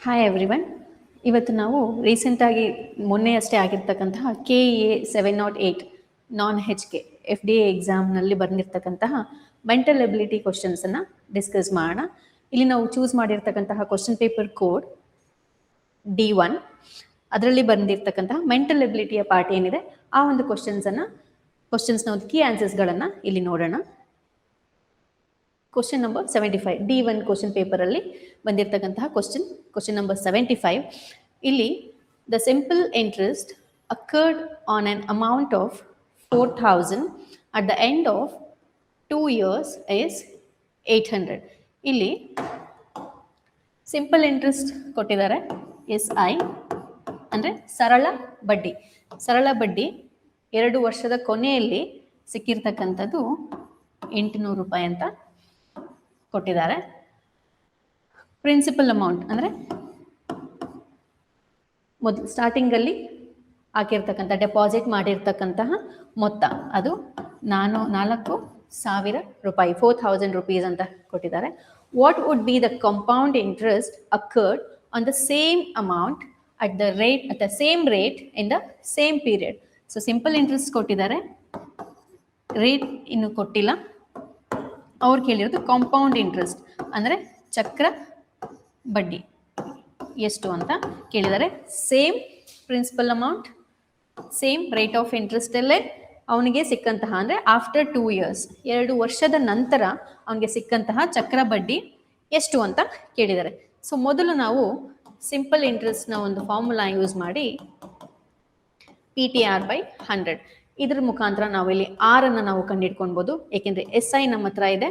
Hi everyone. ಇವತ್ತು ನಾವು ರೀಸೆಂಟಾಗಿ ಮೊನ್ನೆಯಷ್ಟೇ ಆಗಿರ್ತಕ್ಕಂತಹ KA708 non-HK FDA ಎಕ್ಸಾಮ್ನಲ್ಲಿ ಬಂದಿರತಕ್ಕಂತಹ ಮೆಂಟಲ್ ಎಬಿಲಿಟಿ ಕ್ವಶನ್ಸನ್ನು ಡಿಸ್ಕಸ್ ಮಾಡೋಣ. ಇಲ್ಲಿ ನಾವು ಚೂಸ್ ಮಾಡಿರ್ತಕ್ಕಂತಹ ಕ್ವಶನ್ ಪೇಪರ್ ಕೋಡ್ D1, ಅದರಲ್ಲಿ ಬಂದಿರತಕ್ಕಂತಹ ಮೆಂಟಲ್ ಎಬಿಲಿಟಿಯ ಪಾರ್ಟ್ ಏನಿದೆ ಆ ಒಂದು ಕ್ವಶನ್ಸ್ನ ಒಂದು ಕೀ ಆನ್ಸರ್ಸ್ಗಳನ್ನು ಇಲ್ಲಿ ನೋಡೋಣ. ಕ್ವಶನ್ ನಂಬರ್ 75 D1 ಕ್ವಶನ್ ಪೇಪರಲ್ಲಿ ಬಂದಿರತಕ್ಕಂತಹ ಕ್ವಶನ್ ನಂಬರ್ 75. ಇಲ್ಲಿ the simple interest occurred on on amount of 4,000 at the end of 2 years is 800. ಇಲ್ಲಿ ಸಿಂಪಲ್ ಇಂಟ್ರೆಸ್ಟ್ ಕೊಟ್ಟಿದ್ದಾರೆ SI ಅಂದರೆ ಸರಳ ಬಡ್ಡಿ. ಸರಳ ಬಡ್ಡಿ 2 ವರ್ಷದ ಕೊನೆಯಲ್ಲಿ ಸಿಕ್ಕಿರ್ತಕ್ಕಂಥದ್ದು 800 ರೂಪಾಯಿ ಅಂತ ಕೊಟ್ಟಿದ್ದಾರೆ. ಪ್ರಿನ್ಸಿಪಲ್ ಅಮೌಂಟ್ ಅಂದರೆ ಮೊದಲು ಸ್ಟಾರ್ಟಿಂಗಲ್ಲಿ ಹಾಕಿರ್ತಕ್ಕಂಥ ಡೆಪಾಸಿಟ್ ಮಾಡಿರ್ತಕ್ಕಂತಹ ಮೊತ್ತ ಅದು 4,000 ರೂಪಾಯಿ, 4,000 rupees ಅಂತ ಕೊಟ್ಟಿದ್ದಾರೆ. What would be the compound interest occurred on the same amount at the same rate in the same period. So simple interest ಕೊಟ್ಟಿದ್ದಾರೆ, ರೇಟ್ ಇನ್ನು ಕೊಟ್ಟಿಲ್ಲ. ಅವ್ರು ಕೇಳಿರೋದು ಕಾಂಪೌಂಡ್ ಇಂಟ್ರೆಸ್ಟ್ ಅಂದರೆ ಚಕ್ರ ಬಡ್ಡಿ ಎಷ್ಟು ಅಂತ ಕೇಳಿದ್ದಾರೆ. Same principal amount, same rate of ಇಂಟ್ರೆಸ್ಟಲ್ಲೇ ಅವನಿಗೆ ಸಿಕ್ಕಂತಹ ಅಂದರೆ ಆಫ್ಟರ್ 2 years 2 ವರ್ಷದ ನಂತರ ಅವನಿಗೆ ಸಿಕ್ಕಂತಹ ಚಕ್ರ ಬಡ್ಡಿ ಎಷ್ಟು ಅಂತ ಕೇಳಿದ್ದಾರೆ. ಸೊ ಮೊದಲು ನಾವು ಸಿಂಪಲ್ ಇಂಟ್ರೆಸ್ಟ್ನ ಒಂದು ಫಾರ್ಮುಲಾ ಯೂಸ್ ಮಾಡಿ PTR/100 ಇದ್ರ ಮುಖಾಂತರ ನಾವು ಇಲ್ಲಿ R ಅನ್ನು ನಾವು ಕಂಡುಹಿಡ್ಕೊಳ್ಬೋದು. ಏಕೆಂದರೆ SI ನಮ್ಮ ಹತ್ರ ಇದೆ,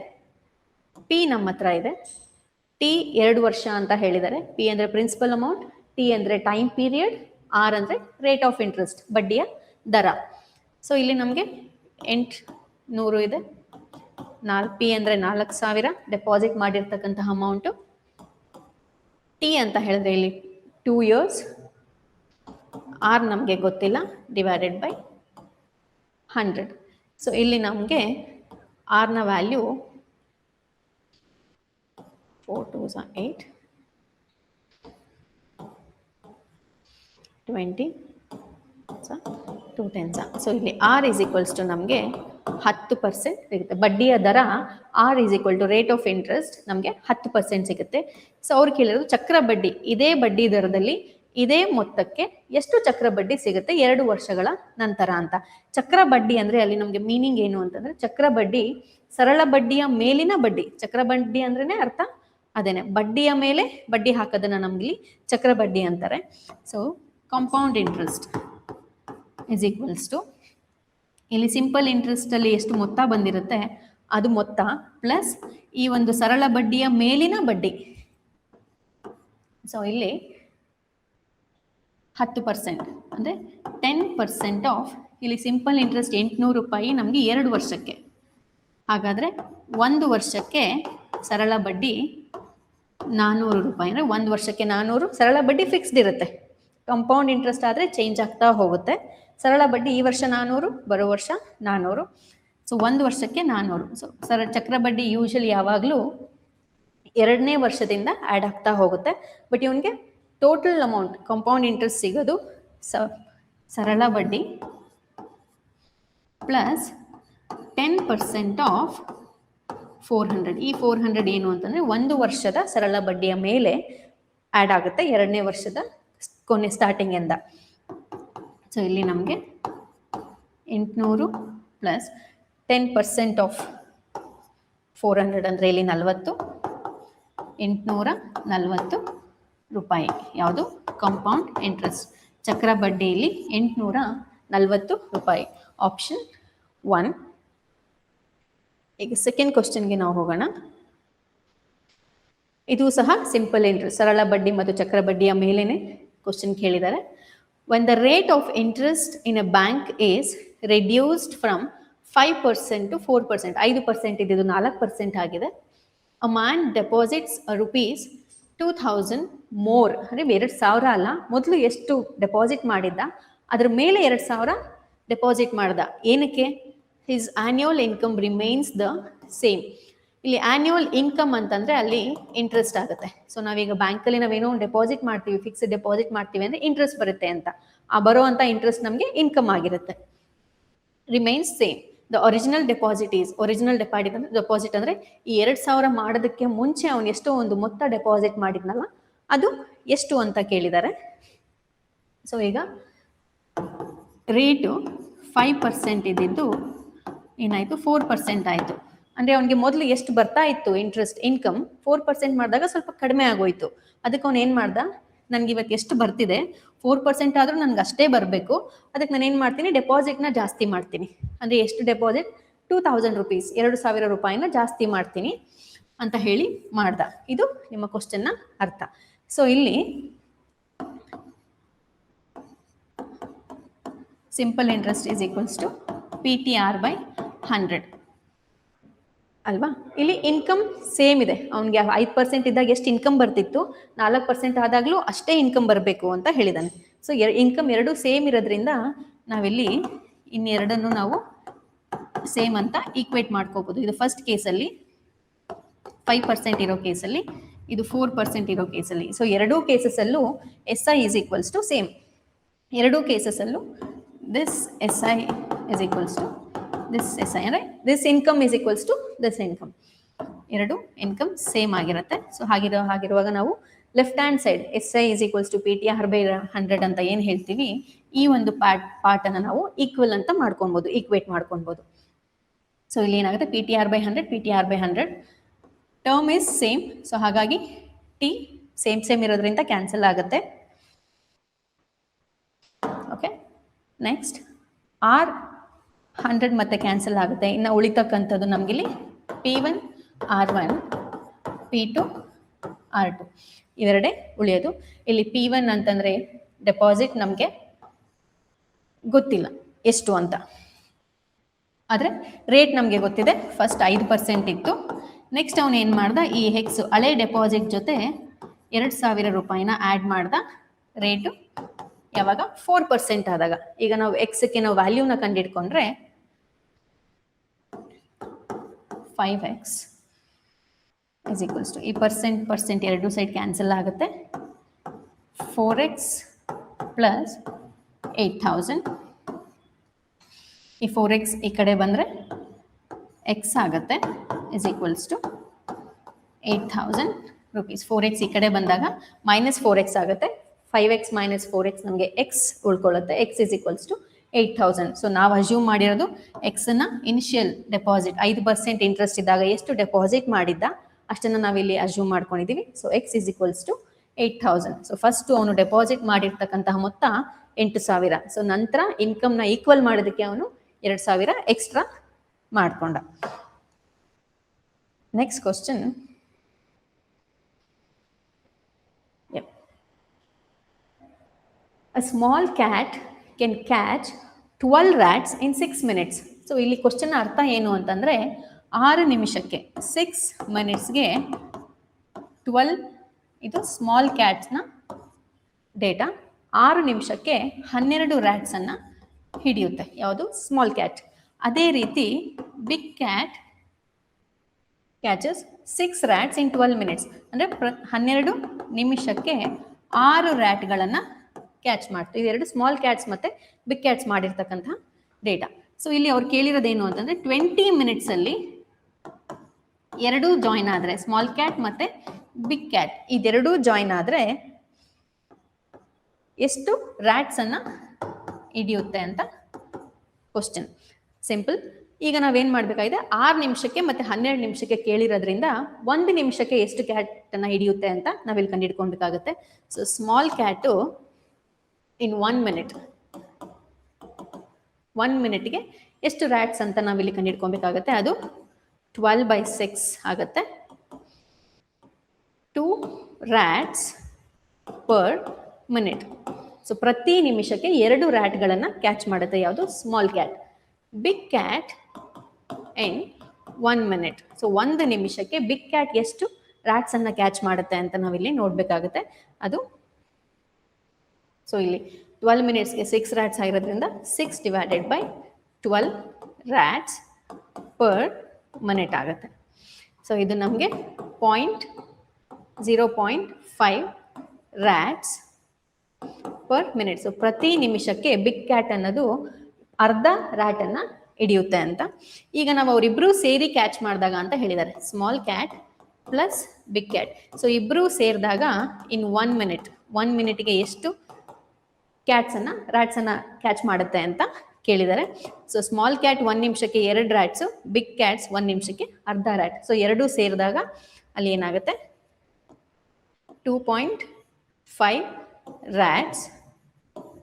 P ನಮ್ಮ ಹತ್ರ ಇದೆ. T 2 ವರ್ಷ ಅಂತ ಹೇಳಿದ್ದಾರೆ. P ಅಂದರೆ ಪ್ರಿನ್ಸಿಪಲ್ ಅಮೌಂಟ್, T ಅಂದರೆ ಟೈಮ್ ಪೀರಿಯಡ್, R ಅಂದರೆ ರೇಟ್ ಆಫ್ ಇಂಟ್ರೆಸ್ಟ್ ಬಡ್ಡಿಯ ದರ. ಸೊ ಇಲ್ಲಿ ನಮಗೆ 800 ಇದೆ. P ಅಂದರೆ 4,000 ಡೆಪಾಸಿಟ್ ಮಾಡಿರ್ತಕ್ಕಂತಹ ಅಮೌಂಟು. T ಅಂತ ಹೇಳಿದ್ರೆ ಇಲ್ಲಿ 2 years, R ನಮಗೆ ಗೊತ್ತಿಲ್ಲ, ಡಿವೈಡೆಡ್ ಬೈ 100. ಸೊ ಇಲ್ಲಿ ನಮಗೆ ಆರ್ನ value 4 2s are 8, 20, 2 10s. So ಇಲ್ಲಿ R is equals to ನಮಗೆ 10% ಸಿಗುತ್ತೆ. ಬಡ್ಡಿಯ ದರ R is equal to rate of interest ನಮಗೆ 10% ಸಿಗುತ್ತೆ. ಸೊ ಅವ್ರು ಕೇಳಿರೋದು ಚಕ್ರ ಬಡ್ಡಿ, ಇದೇ ಬಡ್ಡಿ ದರದಲ್ಲಿ ಇದೇ ಮೊತ್ತಕ್ಕೆ ಎಷ್ಟು ಚಕ್ರ ಬಡ್ಡಿ ಸಿಗುತ್ತೆ 2 ವರ್ಷಗಳ ನಂತರ ಅಂತ. ಚಕ್ರ ಬಡ್ಡಿ ಅಂದರೆ ಅಲ್ಲಿ ನಮಗೆ ಮೀನಿಂಗ್ ಏನು ಅಂತಂದ್ರೆ ಚಕ್ರ ಬಡ್ಡಿ ಸರಳ ಬಡ್ಡಿಯ ಮೇಲಿನ ಬಡ್ಡಿ. ಚಕ್ರ ಬಡ್ಡಿ ಅಂದ್ರೇನೆ ಅರ್ಥ ಅದೇನೆ, ಬಡ್ಡಿಯ ಮೇಲೆ ಬಡ್ಡಿ ಹಾಕೋದನ್ನ ನಮ್ಗೆ ಚಕ್ರ ಬಡ್ಡಿ ಅಂತಾರೆ. So compound interest is equals to ಇಲ್ಲಿ ಸಿಂಪಲ್ ಇಂಟ್ರೆಸ್ಟ್ ಅಲ್ಲಿ ಎಷ್ಟು ಮೊತ್ತ ಬಂದಿರುತ್ತೆ ಅದು ಮೊತ್ತ ಪ್ಲಸ್ ಈ ಒಂದು ಸರಳ ಬಡ್ಡಿಯ ಮೇಲಿನ ಬಡ್ಡಿ. ಸೊ ಇಲ್ಲಿ 10% ಅಂದರೆ 10% ಆಫ್ ಇಲ್ಲಿ ಸಿಂಪಲ್ ಇಂಟ್ರೆಸ್ಟ್ 800 ರೂಪಾಯಿ ನಮಗೆ 2 ವರ್ಷಕ್ಕೆ. ಹಾಗಾದರೆ 1 ವರ್ಷಕ್ಕೆ ಸರಳ ಬಡ್ಡಿ 400 ರೂಪಾಯಿ. ಅಂದರೆ 1 ವರ್ಷಕ್ಕೆ 400. ಸರಳ ಬಡ್ಡಿ ಫಿಕ್ಸ್ಡ್ ಇರುತ್ತೆ. ಕಾಂಪೌಂಡ್ ಇಂಟ್ರೆಸ್ಟ್ ಆದರೆ ಚೇಂಜ್ ಆಗ್ತಾ ಹೋಗುತ್ತೆ. ಸರಳ ಬಡ್ಡಿ ಈ ವರ್ಷ 400, ಬರೋ ವರ್ಷ 400. ಸೊ 1 ವರ್ಷಕ್ಕೆ 400. ಸೊ ಚಕ್ರ ಬಡ್ಡಿ ಯೂಶಲಿ ಯಾವಾಗಲೂ 2ನೇ ವರ್ಷದಿಂದ ಆ್ಯಡ್ ಆಗ್ತಾ ಹೋಗುತ್ತೆ. ಬಟ್ ಇವನಿಗೆ ಟೋಟಲ್ ಅಮೌಂಟ್ ಕಾಂಪೌಂಡ್ ಇಂಟ್ರೆಸ್ಟ್ ಸಿಗೋದು ಸರಳ ಬಡ್ಡಿ ಪ್ಲಸ್ 10% ಆಫ್ 400. ಈ 400 ಏನು ಅಂತಂದರೆ 1 ವರ್ಷದ ಸರಳ ಬಡ್ಡಿಯ ಮೇಲೆ ಆ್ಯಡ್ ಆಗುತ್ತೆ 2ನೇ ವರ್ಷದ ಕೊನೆ ಸ್ಟಾರ್ಟಿಂಗಿಂದ. ಸೊ ಇಲ್ಲಿ ನಮಗೆ 800 ಪ್ಲಸ್ 10% ಆಫ್ 400 ಅಂದರೆ ಇಲ್ಲಿ 40, 840 ರೂಪಾಯಿ. ಯಾವುದು ಕಾಂಪೌಂಡ್ ಇಂಟ್ರೆಸ್ಟ್ ಚಕ್ರ ಬಡ್ಡಿಯಲ್ಲಿ 840 ರೂಪಾಯಿ. ಆಪ್ಷನ್ 1. ಈಗ ಸೆಕೆಂಡ್ ಕ್ವಶನ್ಗೆ ನಾವು ಹೋಗೋಣ. ಇದು ಸಹ ಸಿಂಪಲ್ ಇಂಟ್ರೆಸ್ಟ್ ಸರಳ ಬಡ್ಡಿ ಮತ್ತು ಚಕ್ರ ಬಡ್ಡಿಯ ಮೇಲೇನೆ ಕ್ವಶನ್ ಕೇಳಿದ್ದಾರೆ. when the rate of interest in a bank is reduced from 5% to 4%, 5% ಇದ್ದು 4% ಆಗಿದೆ. a man deposits rupees 2,000 more, ಅಂದರೆ 2,000 ಅಲ್ಲ, ಮೊದಲು ಎಷ್ಟು ಡೆಪಾಸಿಟ್ ಮಾಡಿದ್ದ ಅದ್ರ ಮೇಲೆ 2,000 ಡೆಪಾಸಿಟ್ ಮಾಡ್ದ. ಏನಕ್ಕೆ? His annual income remains the same. ಇಲ್ಲಿ ಆನ್ಯುವಲ್ ಇನ್ಕಮ್ ಅಂತಂದ್ರೆ ಅಲ್ಲಿ ಇಂಟ್ರೆಸ್ಟ್ ಆಗುತ್ತೆ. ಸೊ ನಾವೀಗ ಬ್ಯಾಂಕಲ್ಲಿ ನಾವೇನೋ ಡೆಪಾಸಿಟ್ ಮಾಡ್ತೀವಿ, ಫಿಕ್ಸ್ಡ್ ಡೆಪಾಸಿಟ್ ಮಾಡ್ತೀವಿ ಅಂದ್ರೆ ಇಂಟ್ರೆಸ್ಟ್ ಬರುತ್ತೆ ಅಂತ, ಆ ಬರುವಂತ ಇಂಟ್ರೆಸ್ಟ್ ನಮಗೆ ಇನ್ಕಮ್ ಆಗಿರುತ್ತೆ. Remains same. The original deposit is, original deposit ಅಂದ್ರೆ ಈ 2000 ಮಾಡೋದಕ್ಕೆ ಮುಂಚೆ ಅವನು ಎಷ್ಟೋ ಒಂದು ಮೊತ್ತ ಡೆಪಾಸಿಟ್ ಮಾಡಿದ್ನಲ್ಲ ಅದು ಎಷ್ಟು ಅಂತ ಕೇಳಿದ್ದಾರೆ. ಸೊ ಈಗ ರೇಟು 5% ಇದ್ದಿದ್ದು ಏನಾಯಿತು 4% ಆಯಿತು. ಅಂದರೆ ಅವನಿಗೆ ಮೊದಲು ಎಷ್ಟು ಬರ್ತಾ ಇತ್ತು ಇಂಟ್ರೆಸ್ಟ್ ಇನ್ಕಮ್ 4% ಮಾಡಿದಾಗ ಸ್ವಲ್ಪ ಕಡಿಮೆ ಆಗೋಯ್ತು. ಅದಕ್ಕೆ ಅವನು ಏನು ಮಾಡ್ದ, ನನಗೆ ಇವತ್ತು ಎಷ್ಟು ಬರ್ತಿದೆ 4% ಆದರೂ ನನಗೆ ಅಷ್ಟೇ ಬರಬೇಕು, ಅದಕ್ಕೆ ನಾನು ಏನು ಮಾಡ್ತೀನಿ ಡೆಪಾಸಿಟ್ನ ಜಾಸ್ತಿ ಮಾಡ್ತೀನಿ. ಅಂದರೆ ಎಷ್ಟು ಡೆಪಾಸಿಟ್ 2000 ರೂಪೀಸ್, 2000 ರೂಪಾಯಿನ ಜಾಸ್ತಿ ಮಾಡ್ತೀನಿ ಅಂತ ಹೇಳಿ ಮಾಡ್ದ. ಇದು ನಿಮ್ಮ ಕ್ವಶನ್ನ ಅರ್ಥ. ಸೊ ಇಲ್ಲಿ simple interest is equals to PTR/100 ಅಲ್ವಾ. ಇಲ್ಲಿ ಇನ್ಕಮ್ ಸೇಮ್ ಇದೆ, ಅವನಿಗೆ 5% ಇದ್ದಾಗ ಎಷ್ಟು ಇನ್ಕಮ್ ಬರ್ತಿತ್ತು 4% ಆದಾಗಲೂ ಅಷ್ಟೇ ಇನ್ಕಮ್ ಬರಬೇಕು ಅಂತ ಹೇಳಿದಾನೆ. ಸೊ ಇನ್ಕಮ್ ಎರಡೂ ಸೇಮ್ ಇರೋದ್ರಿಂದ ನಾವಿಲ್ಲಿ ಇನ್ನೆರಡನ್ನು ನಾವು ಸೇಮ್ ಅಂತ ಈಕ್ವೇಟ್ ಮಾಡ್ಕೋಬಹುದು. ಇದು ಫಸ್ಟ್ ಕೇಸಲ್ಲಿ 5% ಇರೋ ಕೇಸಲ್ಲಿ, ಇದು 4% ಇರೋ ಕೇಸಲ್ಲಿ. ಸೊ ಎರಡೂ ಕೇಸಸ್ಸಲ್ಲೂ SI is equals to same. ಎರಡೂ ಕೇಸಸ್ಸಲ್ಲೂ this SI is equals to this SI, ಅಂದರೆ this income is equals to this income. ಎರಡು ಇನ್ಕಮ್ ಸೇಮ್ ಆಗಿರುತ್ತೆ. ಸೊ ಹಾಗಿರುವಾಗ ನಾವು left hand side SI is equals to PTR/100 ಅಂತ ಏನು ಹೇಳ್ತೀವಿ, ಈ ಒಂದು ಪಾರ್ಟನ್ನು ನಾವು ಈಕ್ವಲ್ ಅಂತ ಮಾಡ್ಕೊಬೋದು, ಈಕ್ವೇಟ್ ಮಾಡ್ಕೊಬೋದು. ಸೊ ಇಲ್ಲಿ ಏನಾಗುತ್ತೆ PTR/100 term is same. So ಹಾಗಾಗಿ T ಸೇಮ್ ಇರೋದ್ರಿಂದ ಕ್ಯಾನ್ಸಲ್ ಆಗುತ್ತೆ. ಓಕೆ, ನೆಕ್ಸ್ಟ್ R100 ಮತ್ತೆ ಕ್ಯಾನ್ಸಲ್ ಆಗುತ್ತೆ. ಇನ್ನು ಉಳಿತಕ್ಕಂಥದ್ದು ನಮಗಿಲ್ಲಿ P1 R1 P2 R2 ಇವೆರಡೇ ಉಳಿಯೋದು. ಇಲ್ಲಿ P1 ಅಂತಂದರೆ ಡೆಪಾಸಿಟ್ ನಮಗೆ ಗೊತ್ತಿಲ್ಲ ಎಷ್ಟು ಅಂತ, ಆದರೆ ರೇಟ್ ನಮಗೆ ಗೊತ್ತಿದೆ. ಫಸ್ಟ್ 5% ಇತ್ತು. ನೆಕ್ಸ್ಟ್ ಅವನು ಏನು ಮಾಡ್ದ, ಈ ಹೆಕ್ಸ್ ಹಳೆ ಡೆಪಾಸಿಟ್ ಜೊತೆ 2000 ರೂಪಾಯಿನ ಆ್ಯಡ್ ಮಾಡ್ದ. ರೇಟು ಯಾವಾಗ 4% ಆದಾಗ. ಈಗ ನಾವು ಎಕ್ಸ್ಗೆ ನಾವು ವ್ಯಾಲ್ಯೂನ ಕಂಡಿಡ್ಕೊಂಡ್ರೆ 5x is equals to ಈ ಪರ್ಸೆಂಟ್ ಎರಡು ಸೈಡ್ ಕ್ಯಾನ್ಸಲ್ ಆಗುತ್ತೆ. 4x plus 8000. ಈ 4x ಈ ಕಡೆ ಬಂದರೆ x ಆಗುತ್ತೆ is equals to 8000 rupees. 4x ಈ ಕಡೆ ಬಂದಾಗ -4x ಆಗುತ್ತೆ. 5x minus 4x ನಮಗೆ x ಉಳ್ಕೊಳ್ಳುತ್ತೆ. x is equals to 8000. So ನಾವು ಅಸ್ಯೂಮ್ ಮಾಡಿರೋದು ಎಕ್ಸನ್ನು ಇನಿಷಿಯಲ್ ಡೆಪಾಸಿಟ್ 5% ಇಂಟ್ರೆಸ್ಟ್ ಇದ್ದಾಗ ಎಷ್ಟು ಡೆಪಾಸಿಟ್ ಮಾಡಿದ್ದ ಅಷ್ಟನ್ನು ನಾವಿಲ್ಲಿ ಅಸ್ಯೂಮ್ ಮಾಡ್ಕೊಂಡಿದ್ದೀವಿ. So x is equals to 8000. So first ಅವನು ಡೆಪಾಸಿಟ್ ಮಾಡಿರ್ತಕ್ಕಂತಹ ಮೊತ್ತ 8000. ಸೊ ನಂತರ ಇನ್ಕಮ್ನ ಈಕ್ವಲ್ ಮಾಡೋದಕ್ಕೆ ಅವನು 2000 ಎಕ್ಸ್ಟ್ರಾ ಮಾಡಿಕೊಂಡ. Next question, a small cat can catch 12 rats in 6 minutes. So ಇಲ್ಲಿ ಕ್ವಶನ್ ಅರ್ಥ ಏನು ಅಂತಂದರೆ 6 ನಿಮಿಷಕ್ಕೆ 6 ಮಿನಿಟ್ಸ್ಗೆ 12, ಇದು ಸ್ಮಾಲ್ ಕ್ಯಾಟ್ಸ್ನ ಡೇಟಾ, 6 ನಿಮಿಷಕ್ಕೆ 12 ರ್ಯಾಟ್ಸನ್ನು ಹಿಡಿಯುತ್ತೆ. ಯಾವುದು ಸ್ಮಾಲ್ ಕ್ಯಾಟ್. ಅದೇ ರೀತಿ ಬಿಗ್ ಕ್ಯಾಟ್ ಕ್ಯಾಚಸ್ 6 ರ್ಯಾಟ್ಸ್ ಇನ್ 12 ಮಿನಿಟ್ಸ್, ಅಂದರೆ 12 ನಿಮಿಷಕ್ಕೆ 6 ರ್ಯಾಟ್ಗಳನ್ನು ಕ್ಯಾಚ್ ಮಾಡ್ತೀವಿ. ಇವೆರಡು ಸ್ಮಾಲ್ ಕ್ಯಾಟ್ಸ್ ಮತ್ತು ಬಿಗ್ ಕ್ಯಾಟ್ಸ್ ಮಾಡಿರ್ತಕ್ಕಂಥ ಡೇಟಾ. ಸೊ ಇಲ್ಲಿ ಅವ್ರು ಕೇಳಿರೋದೇನು ಅಂತಂದರೆ 20 ಮಿನಿಟ್ಸಲ್ಲಿ ಎರಡೂ ಜಾಯಿನ್ ಆದರೆ, ಸ್ಮಾಲ್ ಕ್ಯಾಟ್ ಮತ್ತು ಬಿಗ್ ಕ್ಯಾಟ್ ಇದೆರಡೂ ಜಾಯಿನ್ ಆದರೆ ಎಷ್ಟು ರ್ಯಾಟ್ಸನ್ನು ಹಿಡಿಯುತ್ತೆ ಅಂತ ಕ್ವಶನ್. ಸಿಂಪಲ್. ಈಗ ನಾವೇನು ಮಾಡಬೇಕಾಗಿದೆ, 6 ನಿಮಿಷಕ್ಕೆ ಮತ್ತು 12 ನಿಮಿಷಕ್ಕೆ ಕೇಳಿರೋದ್ರಿಂದ 1 ನಿಮಿಷಕ್ಕೆ ಎಷ್ಟು ಕ್ಯಾಟನ್ನು ಹಿಡಿಯುತ್ತೆ ಅಂತ ನಾವಿಲ್ಲಿ ಕಂಡುಹಿಡ್ಕೊಳ್ಬೇಕಾಗುತ್ತೆ. ಸೊ ಸ್ಮಾಲ್ ಕ್ಯಾಟು ಇನ್ 1 ಮಿನಿಟ್, 1 ಮಿನಿಟ್ಗೆ ಎಷ್ಟು ರ್ಯಾಟ್ಸ್ ಅಂತ ನಾವಿಲ್ಲಿ ಕಂಡುಹಿಡ್ಕೊಬೇಕಾಗತ್ತೆ. ಅದು 12/6 ಆಗುತ್ತೆ. 2 ರ್ಯಾಟ್ಸ್ ಪರ್ ಮಿನಿಟ್. ಸೊ ಪ್ರತಿ ನಿಮಿಷಕ್ಕೆ 2 ರ್ಯಾಟ್ಗಳನ್ನು ಕ್ಯಾಚ್ ಮಾಡುತ್ತೆ ಯಾವುದು, ಸ್ಮಾಲ್ ಕ್ಯಾಟ್. ಬಿಗ್ ಕ್ಯಾಟ್ ಇನ್ 1 ಮಿನಿಟ್. ಸೊ 1 ನಿಮಿಷಕ್ಕೆ ಬಿಗ್ ಕ್ಯಾಟ್ ಎಷ್ಟು ರ್ಯಾಟ್ಸನ್ನು ಕ್ಯಾಚ್ ಮಾಡುತ್ತೆ ಅಂತ ನಾವಿಲ್ಲಿ ನೋಡಬೇಕಾಗುತ್ತೆ. ಅದು ಸೊ ಇಲ್ಲಿ 12 ಮಿನಿಟ್ಸ್ಗೆ 6 ರ್ಯಾಟ್ಸ್ ಆಗಿರೋದ್ರಿಂದ 6 divided by 12 rats per minute ಆಗುತ್ತೆ. ಸೊ ಇದು ನಮಗೆ 0.5 ರ್ಯಾಟ್ಸ್ ಪರ್ ಮಿನಿಟ್. ಸೊ ಪ್ರತಿ ನಿಮಿಷಕ್ಕೆ ಬಿಗ್ ಕ್ಯಾಟ್ ಅನ್ನೋದು ಅರ್ಧ ರ್ಯಾಟ್ ಅನ್ನ ಹಿಡಿಯುತ್ತೆ ಅಂತ. ಈಗ ನಾವು ಅವರಿಬ್ರು ಸೇರಿ ಕ್ಯಾಚ್ ಮಾಡಿದಾಗ ಅಂತ ಹೇಳಿದ್ದಾರೆ, small cat plus big cat. So ಇಬ್ರು ಸೇರಿದಾಗ ಇನ್ 1 ಮಿನಿಟ್ಗೆ ಎಷ್ಟು ರ್ಯಾಟ್ಸ್ ಅನ್ನ ಕ್ಯಾಚ್ ಮಾಡುತ್ತೆ ಅಂತ ಕೇಳಿದ್ದಾರೆ. ಸೊ ಸ್ಮಾಲ್ ಕ್ಯಾಟ್ 1 ನಿಮಿಷಕ್ಕೆ 2 ರ್ಯಾಟ್ಸು, ಬಿಗ್ ಕ್ಯಾಟ್ಸ್ 1 ನಿಮಿಷಕ್ಕೆ ಅರ್ಧ ರ್ಯಾಟ್. ಸೊ ಎರಡೂ ಸೇರಿದಾಗ ಅಲ್ಲಿ ಏನಾಗುತ್ತೆ 2.5 ರ್ಯಾಟ್ಸ್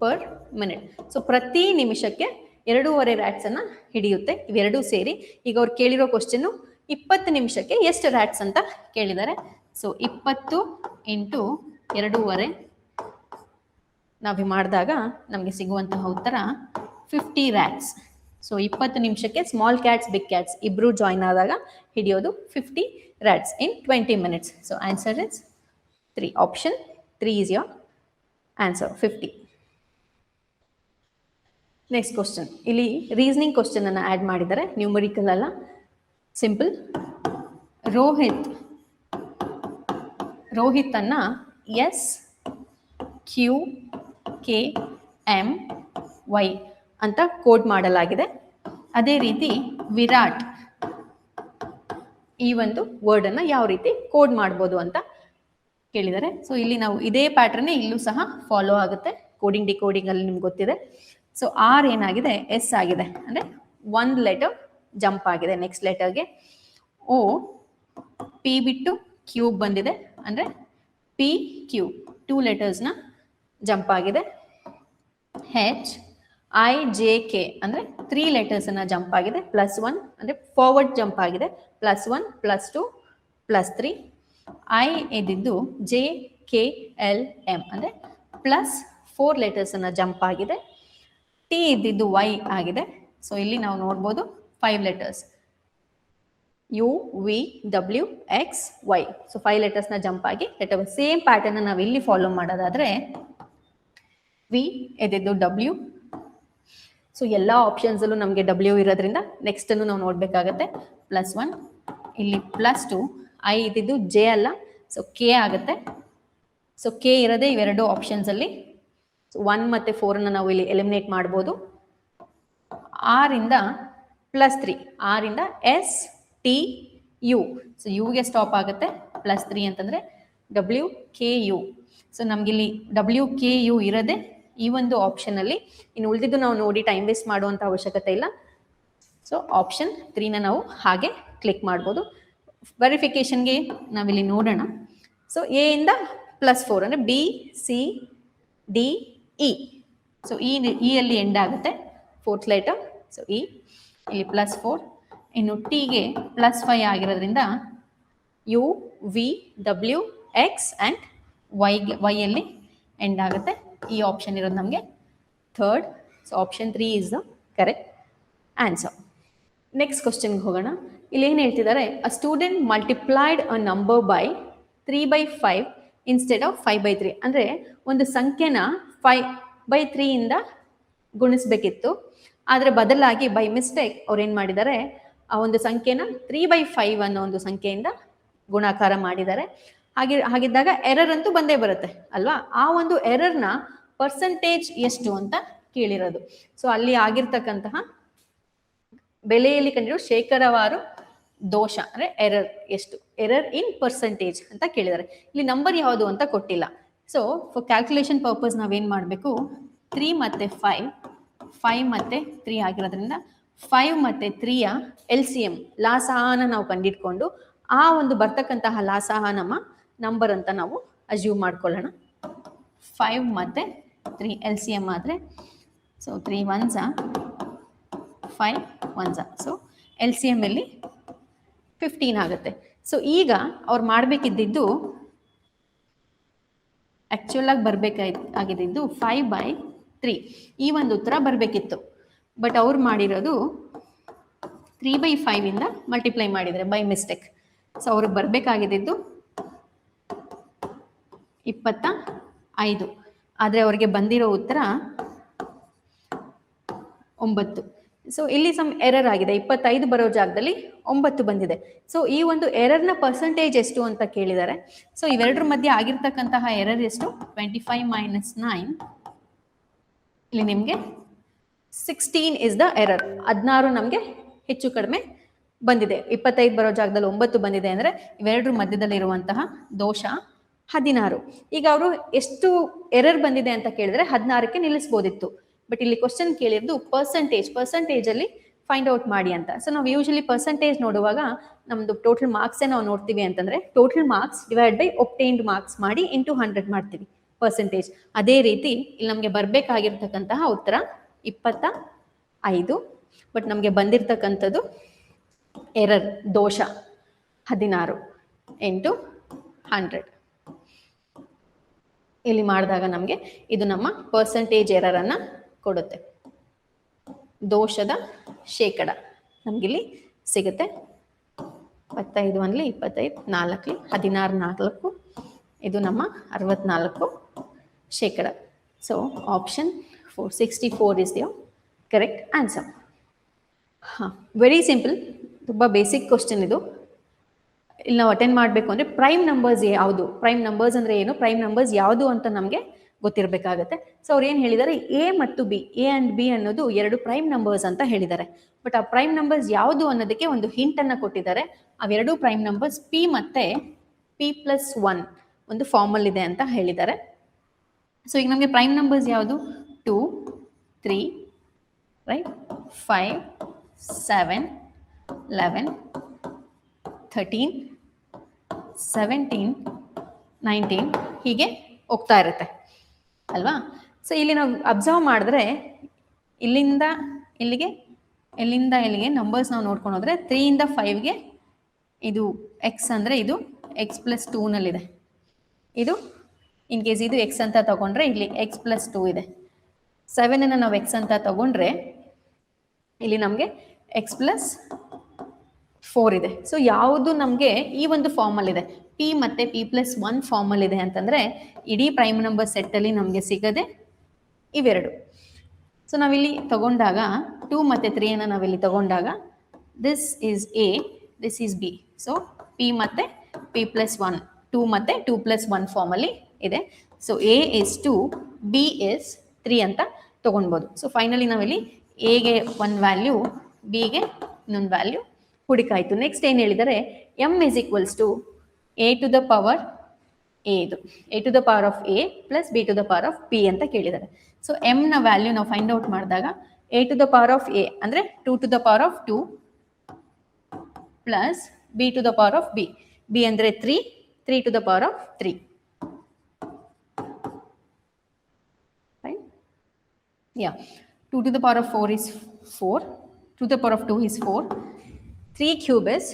ಪರ್ ಮಿನಿಟ್. ಸೊ ಪ್ರತಿ ನಿಮಿಷಕ್ಕೆ 2.5 ರ್ಯಾಟ್ಸ್ ಅನ್ನ ಹಿಡಿಯುತ್ತೆ ಇವೆರಡೂ ಸೇರಿ. ಈಗ ಅವ್ರು ಕೇಳಿರೋ ಕ್ವಶನ್ 20 ನಿಮಿಷಕ್ಕೆ ಎಷ್ಟು ರ್ಯಾಟ್ಸ್ ಅಂತ ಕೇಳಿದ್ದಾರೆ. ಸೊ 20 ಇಂಟು 2.5 ನಾವು ಮಾಡಿದಾಗ ನಮಗೆ ಸಿಗುವಂತಹ ಉತ್ತರ 50 ರ್ಯಾಟ್ಸ್. ಸೊ 20 ನಿಮಿಷಕ್ಕೆ ಸ್ಮಾಲ್ ಕ್ಯಾಟ್ಸ್ ಬಿಗ್ ಕ್ಯಾಟ್ಸ್ ಇಬ್ರು ಜಾಯಿನ್ ಆದಾಗ ಹಿಡಿಯೋದು 50 rats in 20 minutes. So answer is 3. Option 3 is your answer, 50. Next question, ಇಲ್ಲಿ ರೀಸನಿಂಗ್ ಕ್ವಶನ್ ಅನ್ನು ಆ್ಯಡ್ ಮಾಡಿದ್ದಾರೆ, ನ್ಯೂಮರಿಕಲ್ ಅಲ್ಲ, ಸಿಂಪಲ್. ರೋಹಿತ್ ಅನ್ನ SQKMY ಅಂತ ಕೋಡ್ ಮಾಡಲಾಗಿದೆ. ಅದೇ ರೀತಿ ವಿರಾಟ್ ಈ ಒಂದು ವರ್ಡ್ ಅನ್ನ ಯಾವ ರೀತಿ ಕೋಡ್ ಮಾಡ್ಬೋದು ಅಂತ ಕೇಳಿದ್ದಾರೆ. ಸೊ ಇಲ್ಲಿ ನಾವು ಇದೇ ಪ್ಯಾಟರ್ನ್ ಇಲ್ಲೂ ಸಹ ಫಾಲೋ ಆಗುತ್ತೆ. ಕೋಡಿಂಗ್ ಡಿಕೋಡಿಂಗ್ ಅಲ್ಲಿ ನಿಮ್ಗೆ ಗೊತ್ತಿದೆ. ಸೊ ಆರ್ ಏನಾಗಿದೆ ಎಸ್ ಆಗಿದೆ, ಅಂದ್ರೆ 1 ಲೆಟರ್ ಜಂಪ್ ಆಗಿದೆ ನೆಕ್ಸ್ಟ್ ಲೆಟರ್ಗೆ. ಓ ಪಿ ಬಿಟ್ಟು ಕ್ಯೂಬ್ ಬಂದಿದೆ, ಅಂದ್ರೆ ಪಿ ಕ್ಯೂ 2 ಲೆಟರ್ಸ್ನ ಜಂಪ್ ಆಗಿದೆ. ಹೆಚ್ ಐ ಜೆ ಕೆ ಅಂದ್ರೆ 3 ಲೆಟರ್ಸ್ ಅನ್ನ ಜಂಪ್ ಆಗಿದೆ. +1 ಅಂದ್ರೆ ಫಾರ್ವರ್ಡ್ ಜಂಪ್ ಆಗಿದೆ. +1 +2 +3. ಐ ಇದ್ದಿದ್ದು ಜೆ ಕೆ ಎಲ್ ಎಂ ಅಂದ್ರೆ +4 ಲೆಟರ್ಸ್ ಅನ್ನ ಜಂಪ್ ಆಗಿದೆ. ಟಿ ಇದ್ದಿದ್ದು ವೈ ಆಗಿದೆ. ಸೊ ಇಲ್ಲಿ ನಾವು ನೋಡ್ಬೋದು 5 letters U V W X Y. So 5 letters ನ ಜಂಪ್ ಆಗಿ ಲೆಟರ್ ಸೇಮ್ ಪ್ಯಾಟರ್ನ್ ನಾವು ಇಲ್ಲಿ ಫಾಲೋ ಮಾಡೋದಾದ್ರೆ ವಿ ಇದ್ದಿದ್ದು ಡಬ್ಲ್ಯೂ. ಸೊ ಎಲ್ಲ ಆಪ್ಷನ್ಸ್ ಅಲ್ಲೂ ನಮಗೆ ಡಬ್ಲ್ಯೂ ಇರೋದ್ರಿಂದ ನೆಕ್ಸ್ಟ್ ಅನ್ನು ನಾವು ನೋಡ್ಬೇಕಾಗತ್ತೆ. +1 ಇಲ್ಲಿ +2. ಐ ಇದ್ದಿದ್ದು ಜೆ ಅಲ್ಲ, ಸೊ ಕೆ ಆಗುತ್ತೆ. ಸೊ ಕೆ ಇರೋದೇ ಇವೆರಡು ಆಪ್ಷನ್ಸ್ ಅಲ್ಲಿ. 1 ಮತ್ತೆ 4 ಅನ್ನ ನಾವು ಇಲ್ಲಿ ಎಲಿಮಿನೇಟ್ ಮಾಡ್ಬೋದು. ಆರ್ ಇಂದ +3, ಆರ್ ಇಂದ ಎಸ್ ಟಿ ಯು. ಸೊ ಯುಗೆ ಸ್ಟಾಪ್ ಆಗುತ್ತೆ. +3 ಅಂತಂದ್ರೆ ಡಬ್ಲ್ಯೂ ಕೆ ಯು. ಸೊ ನಮ್ಗೆ ಇಲ್ಲಿ ಡಬ್ಲ್ಯೂ ಕೆ ಯು ಇರೋದೇ ಈ ಒಂದು ಆಪ್ಷನ್ ಅಲ್ಲಿ. ಇನ್ನು ಉಳಿದಿದ್ದು ನಾವು ನೋಡಿ ಟೈಮ್ ವೇಸ್ಟ್ ಮಾಡುವಂತ ಅವಶ್ಯಕತೆ ಇಲ್ಲ. ಸೊ ಆಪ್ಷನ್ 3ನ ನಾವು ಹಾಗೆ ಕ್ಲಿಕ್ ಮಾಡ್ಬೋದು. ವೆರಿಫಿಕೇಶನ್ಗೆ ನಾವಿಲ್ಲಿ ನೋಡೋಣ. ಸೊ ಎ ಇಂದ +4 ಅಂದ್ರೆ B C D E. So E ಅಲ್ಲಿ ಎಂಡ್ ಆಗುತ್ತೆ 4th ಲೆಟರ್. ಸೊ ಇ ಇಲ್ಲಿ +4. ಇನ್ನು ಟಿಗೆ +5 ಆಗಿರೋದ್ರಿಂದ U V W X and Y ಅಲ್ಲಿ ಎಂಡ್ ಆಗುತ್ತೆ. ಈ ಆಪ್ಷನ್ ಇರೋದು ನಮಗೆ 3rd. So option 3 is the correct answer. Next ಕ್ವಶನ್ಗೆ ಹೋಗೋಣ. ಇಲ್ಲಿ ಏನು ಹೇಳ್ತಿದ್ದಾರೆ, a student multiplied a number by 3/5 instead of 5/3. ಅಂದರೆ ಒಂದು ಸಂಖ್ಯೆನ 5/3 ಇಂದ ಗುಣಿಸ್ಬೇಕಿತ್ತು, ಆದರೆ ಬದಲಾಗಿ ಬೈ ಮಿಸ್ಟೇಕ್ ಅವ್ರು ಏನು ಮಾಡಿದ್ದಾರೆ, ಆ ಒಂದು ಸಂಖ್ಯೆನ 3/5 ಅನ್ನೋ ಒಂದು ಸಂಖ್ಯೆಯಿಂದ ಗುಣಾಕಾರ ಮಾಡಿದ್ದಾರೆ. ಹಾಗಿದ್ದಾಗ ಎರರ್ ಅಂತೂ ಬಂದೇ ಬರುತ್ತೆ ಅಲ್ವಾ. ಆ ಒಂದು ಎರರ್ನ ಪರ್ಸೆಂಟೇಜ್ ಎಷ್ಟು ಅಂತ ಕೇಳಿರೋದು. ಸೊ ಅಲ್ಲಿ ಆಗಿರ್ತಕ್ಕಂತಹ ಬೆಲೆಯಲ್ಲಿ ಕಂಡಿರೋ ಶೇಕಡಾವಾರು ದೋಷ ಅಂದ್ರೆ ಎರರ್ ಎಷ್ಟು, ಎರರ್ ಇನ್ ಪರ್ಸೆಂಟೇಜ್ ಅಂತ ಕೇಳಿದ್ದಾರೆ. ಇಲ್ಲಿ ನಂಬರ್ ಯಾವುದು ಅಂತ ಕೊಟ್ಟಿಲ್ಲ. ಸೊ ಫಾರ್ ಕ್ಯಾಲ್ಕುಲೇಷನ್ ಪರ್ಪಸ್ ನಾವೇನು ಮಾಡಬೇಕು, 3 ಮತ್ತು 5 ಮತ್ತು 3 ಆಗಿರೋದ್ರಿಂದ 5 ಮತ್ತು 3ಯ LCM ಲಾಸಹನ ನಾವು ಕಂಡಿಡ್ಕೊಂಡು ಆ ಒಂದು ಬರ್ತಕ್ಕಂತಹ ಲಾಸಹ ನಮ್ಮ ನಂಬರ್ ಅಂತ ನಾವು ಅಸ್ಯೂಮ್ ಮಾಡ್ಕೊಳ್ಳೋಣ. 5 ಮತ್ತು 3 LCM ಆದರೆ so 3 1s 5 1s. So LCM ಅಲ್ಲಿ 15 ಆಗುತ್ತೆ. ಸೊ ಈಗ ಅವ್ರು ಮಾಡಬೇಕಿದ್ದು ಆಕ್ಚುಲ್ ಆಗಿ ಬರಬೇಕಾಗಿದ್ದು 5/3 ಈ ಒಂದು ಉತ್ತರ ಬರಬೇಕಿತ್ತು. ಬಟ್ ಅವ್ರು ಮಾಡಿರೋದು 3/5 ಇಂದ ಮಲ್ಟಿಪ್ಲೈ ಮಾಡಿದರೆ ಬೈ ಮಿಸ್ಟೇಕ್. ಸೊ ಅವ್ರಿಗೆ ಬರಬೇಕಾಗಿದ್ದು 25, ಆದರೆ ಅವ್ರಿಗೆ ಬಂದಿರೋ ಉತ್ತರ 9. ಸೊ ಇಲ್ಲಿ ಸಮ್ ಎರರ್ ಆಗಿದೆ, 25 ಬರೋ ಜಾಗದಲ್ಲಿ 9 ಬಂದಿದೆ. ಸೊ ಈ ಒಂದು ಎರರ್ನ ಪರ್ಸೆಂಟೇಜ್ ಎಷ್ಟು ಅಂತ ಕೇಳಿದ್ದಾರೆ. ಸೊ ಇವೆರಡರ ಮಧ್ಯೆ ಆಗಿರ್ತಕ್ಕಂತಹ ಎರರ್ ಎಷ್ಟು? 25 ಮೈನಸ್ 9, ಇಲ್ಲಿ ನಿಮಗೆ 16 ಇಸ್ ದ ಎರರ್. 16 ನಮಗೆ ಹೆಚ್ಚು ಕಡಿಮೆ ಬಂದಿದೆ. 25 ಬರೋ ಜಾಗದಲ್ಲಿ 9 ಬಂದಿದೆ ಅಂದರೆ ಇವೆರಡರ ಮಧ್ಯದಲ್ಲಿ ಇರುವಂತಹ ದೋಷ 16. ಈಗ ಅವರು ಎಷ್ಟು ಎರರ್ ಬಂದಿದೆ ಅಂತ ಕೇಳಿದ್ರೆ 16ಕ್ಕೆ ನಿಲ್ಲಿಸ್ಬೋದಿತ್ತು. ಬಟ್ ಇಲ್ಲಿ ಕ್ವಶನ್ ಕೇಳಿರೋದು ಪರ್ಸೆಂಟೇಜ್ ಅಲ್ಲಿ ಫೈಂಡ್ ಔಟ್ ಮಾಡಿ ಅಂತ. ಸೊ ನಾವು ಯೂಶಲಿ ಪರ್ಸೆಂಟೇಜ್ ನೋಡುವಾಗ ನಮ್ದು ಟೋಟಲ್ ಮಾರ್ಕ್ಸ್ ನಾವು ನೋಡ್ತೀವಿ ಅಂತಂದ್ರೆ total marks divide by obtained marks ಮಾಡಿ ಇಂಟು 100 ಮಾಡ್ತೀವಿ ಪರ್ಸೆಂಟೇಜ್. ಅದೇ ರೀತಿ ಇಲ್ಲಿ ನಮಗೆ ಬರಬೇಕಾಗಿರ್ತಕ್ಕಂತಹ ಉತ್ತರ 25. ಬಟ್ ನಮಗೆ ಬಂದಿರತಕ್ಕಂಥದ್ದು ಎರರ್, ದೋಷ 16 ಇಂಟು 100. ಇಲ್ಲಿ ಮಾಡಿದಾಗ ನಮಗೆ ಇದು ನಮ್ಮ ಪರ್ಸೆಂಟೇಜ್ ಎರರ್ ಅನ್ನ ಕೊಡುತ್ತೆ. ದೋಷದ ಶೇಕಡ ನಮಗಿಲ್ಲಿ ಸಿಗುತ್ತೆ. 25 1 25, 4 16 4, ಇದು ನಮ್ಮ 64 ಶೇಕಡ. So option 464 is the correct answer. Very simple, ತುಂಬ ಬೇಸಿಕ್ ಕ್ವಶನ್ ಇದು. ಇಲ್ಲಿ ನಾವು ಅಟೆಂಡ್ ಮಾಡಬೇಕು ಅಂದರೆ ಪ್ರೈಮ್ ನಂಬರ್ಸ್ ಯಾವುದು, ಪ್ರೈಮ್ ನಂಬರ್ಸ್ ಅಂದರೆ ಏನು, ಪ್ರೈಮ್ ನಂಬರ್ಸ್ ಯಾವುದು ಅಂತ ನಮಗೆ ಗೊತ್ತಿರಬೇಕಾಗತ್ತೆ. ಸೊ ಅವ್ರು ಏನು ಹೇಳಿದ್ದಾರೆ, ಎ ಮತ್ತು ಬಿ, ಎ ಆ್ಯಂಡ್ ಬಿ ಅನ್ನೋದು ಎರಡು ಪ್ರೈಮ್ ನಂಬರ್ಸ್ ಅಂತ ಹೇಳಿದ್ದಾರೆ. ಬಟ್ ಆ ಪ್ರೈಮ್ ನಂಬರ್ಸ್ ಯಾವುದು ಅನ್ನೋದಕ್ಕೆ ಒಂದು ಹಿಂಟ್ ಅನ್ನ ಕೊಟ್ಟಿದ್ದಾರೆ. ಅವೆರಡು ಪ್ರೈಮ್ ನಂಬರ್ಸ್ ಪಿ ಮತ್ತೆ p+1 ಒಂದು ಫಾರ್ಮಲ್ ಇದೆ ಅಂತ ಹೇಳಿದ್ದಾರೆ. ಸೊ ಈಗ ನಮಗೆ ಪ್ರೈಮ್ ನಂಬರ್ಸ್ ಯಾವುದು? 2 3 ರೈಟ್, 5 7 11 13 17 19 ಹೀಗೆ ಹೋಗ್ತಾ ಇರುತ್ತೆ ಅಲ್ವಾ. ಸೊ ಇಲ್ಲಿ ನಾವು ಅಬ್ಸರ್ವ್ ಮಾಡಿದ್ರೆ ಇಲ್ಲಿಂದ ಇಲ್ಲಿಗೆ ನಂಬರ್ಸ್ ನಾವು ನೋಡ್ಕೊಂಡು ಹೋದ್ರೆ 3 ಇಂದ 5ಗೆ ಇದು ಎಕ್ಸ್ ಅಂದರೆ ಇದು x+2 ನಲ್ಲಿದೆ. ಇದು ಇನ್ ಕೇಸ್ ಇದು ಎಕ್ಸ್ ಅಂತ ತಗೊಂಡ್ರೆ ಇಲ್ಲಿ x+2 ಇದೆ. 7 ನಾವು ಎಕ್ಸ್ ಅಂತ ತಗೊಂಡ್ರೆ ಇಲ್ಲಿ ನಮಗೆ x+4 ಇದೆ. ಸೊ ಯಾವುದು ನಮಗೆ ಈ ಒಂದು ಫಾರ್ಮಲ್ ಇದೆ, p ಮತ್ತೆ p+1 ಫಾರ್ಮಲ್ ಇದೆ ಅಂತಂದ್ರೆ ಇಡೀ ಪ್ರೈಮ್ ನಂಬರ್ ಸೆಟ್ಟಲ್ಲಿ ನಮಗೆ ಸಿಗದೆ ಇವೆರಡು. ಸೊ ನಾವಿಲ್ಲಿ ತಗೊಂಡಾಗ 2 ಮತ್ತು 3 ಅನ್ನು ನಾವಿಲ್ಲಿ ತಗೊಂಡಾಗ this is A, this is B. So p ಮತ್ತು p+1 2 ಮತ್ತು 2+1 ಫಾರ್ಮಲ್ಲಿ ಇದೆ. So A is 2, B is 3 ಅಂತ ತಗೊಳ್ಬೋದು. ಸೊ ಫೈನಲಿ ನಾವಿಲ್ಲಿ ಎಗೆ ಒಂದು ವ್ಯಾಲ್ಯೂ, ಬಿಗೆ ಇನ್ನೊಂದು ವ್ಯಾಲ್ಯೂ ಹುಡುಕಾಯಿತು. ನೆಕ್ಸ್ಟ್ ಏನು ಹೇಳಿದರೆ m is equals to a to the power a, ಇದು a to the power of a plus b to the power of p ಅಂತ ಕೇಳಿದ್ದಾರೆ. ಸೊ m ನ ವ್ಯಾಲ್ಯೂ ನಾವು ಫೈಂಡ್ ಔಟ್ ಮಾಡಿದಾಗ a to the power of a ಅಂದರೆ 2 to the power of 2 plus b to the power of b, b ಅಂದರೆ 3, 3 to the power of 3. Right? Yeah. 2 to the power of 4 is 4, 2 to the power of 2 is 4, 3 cube is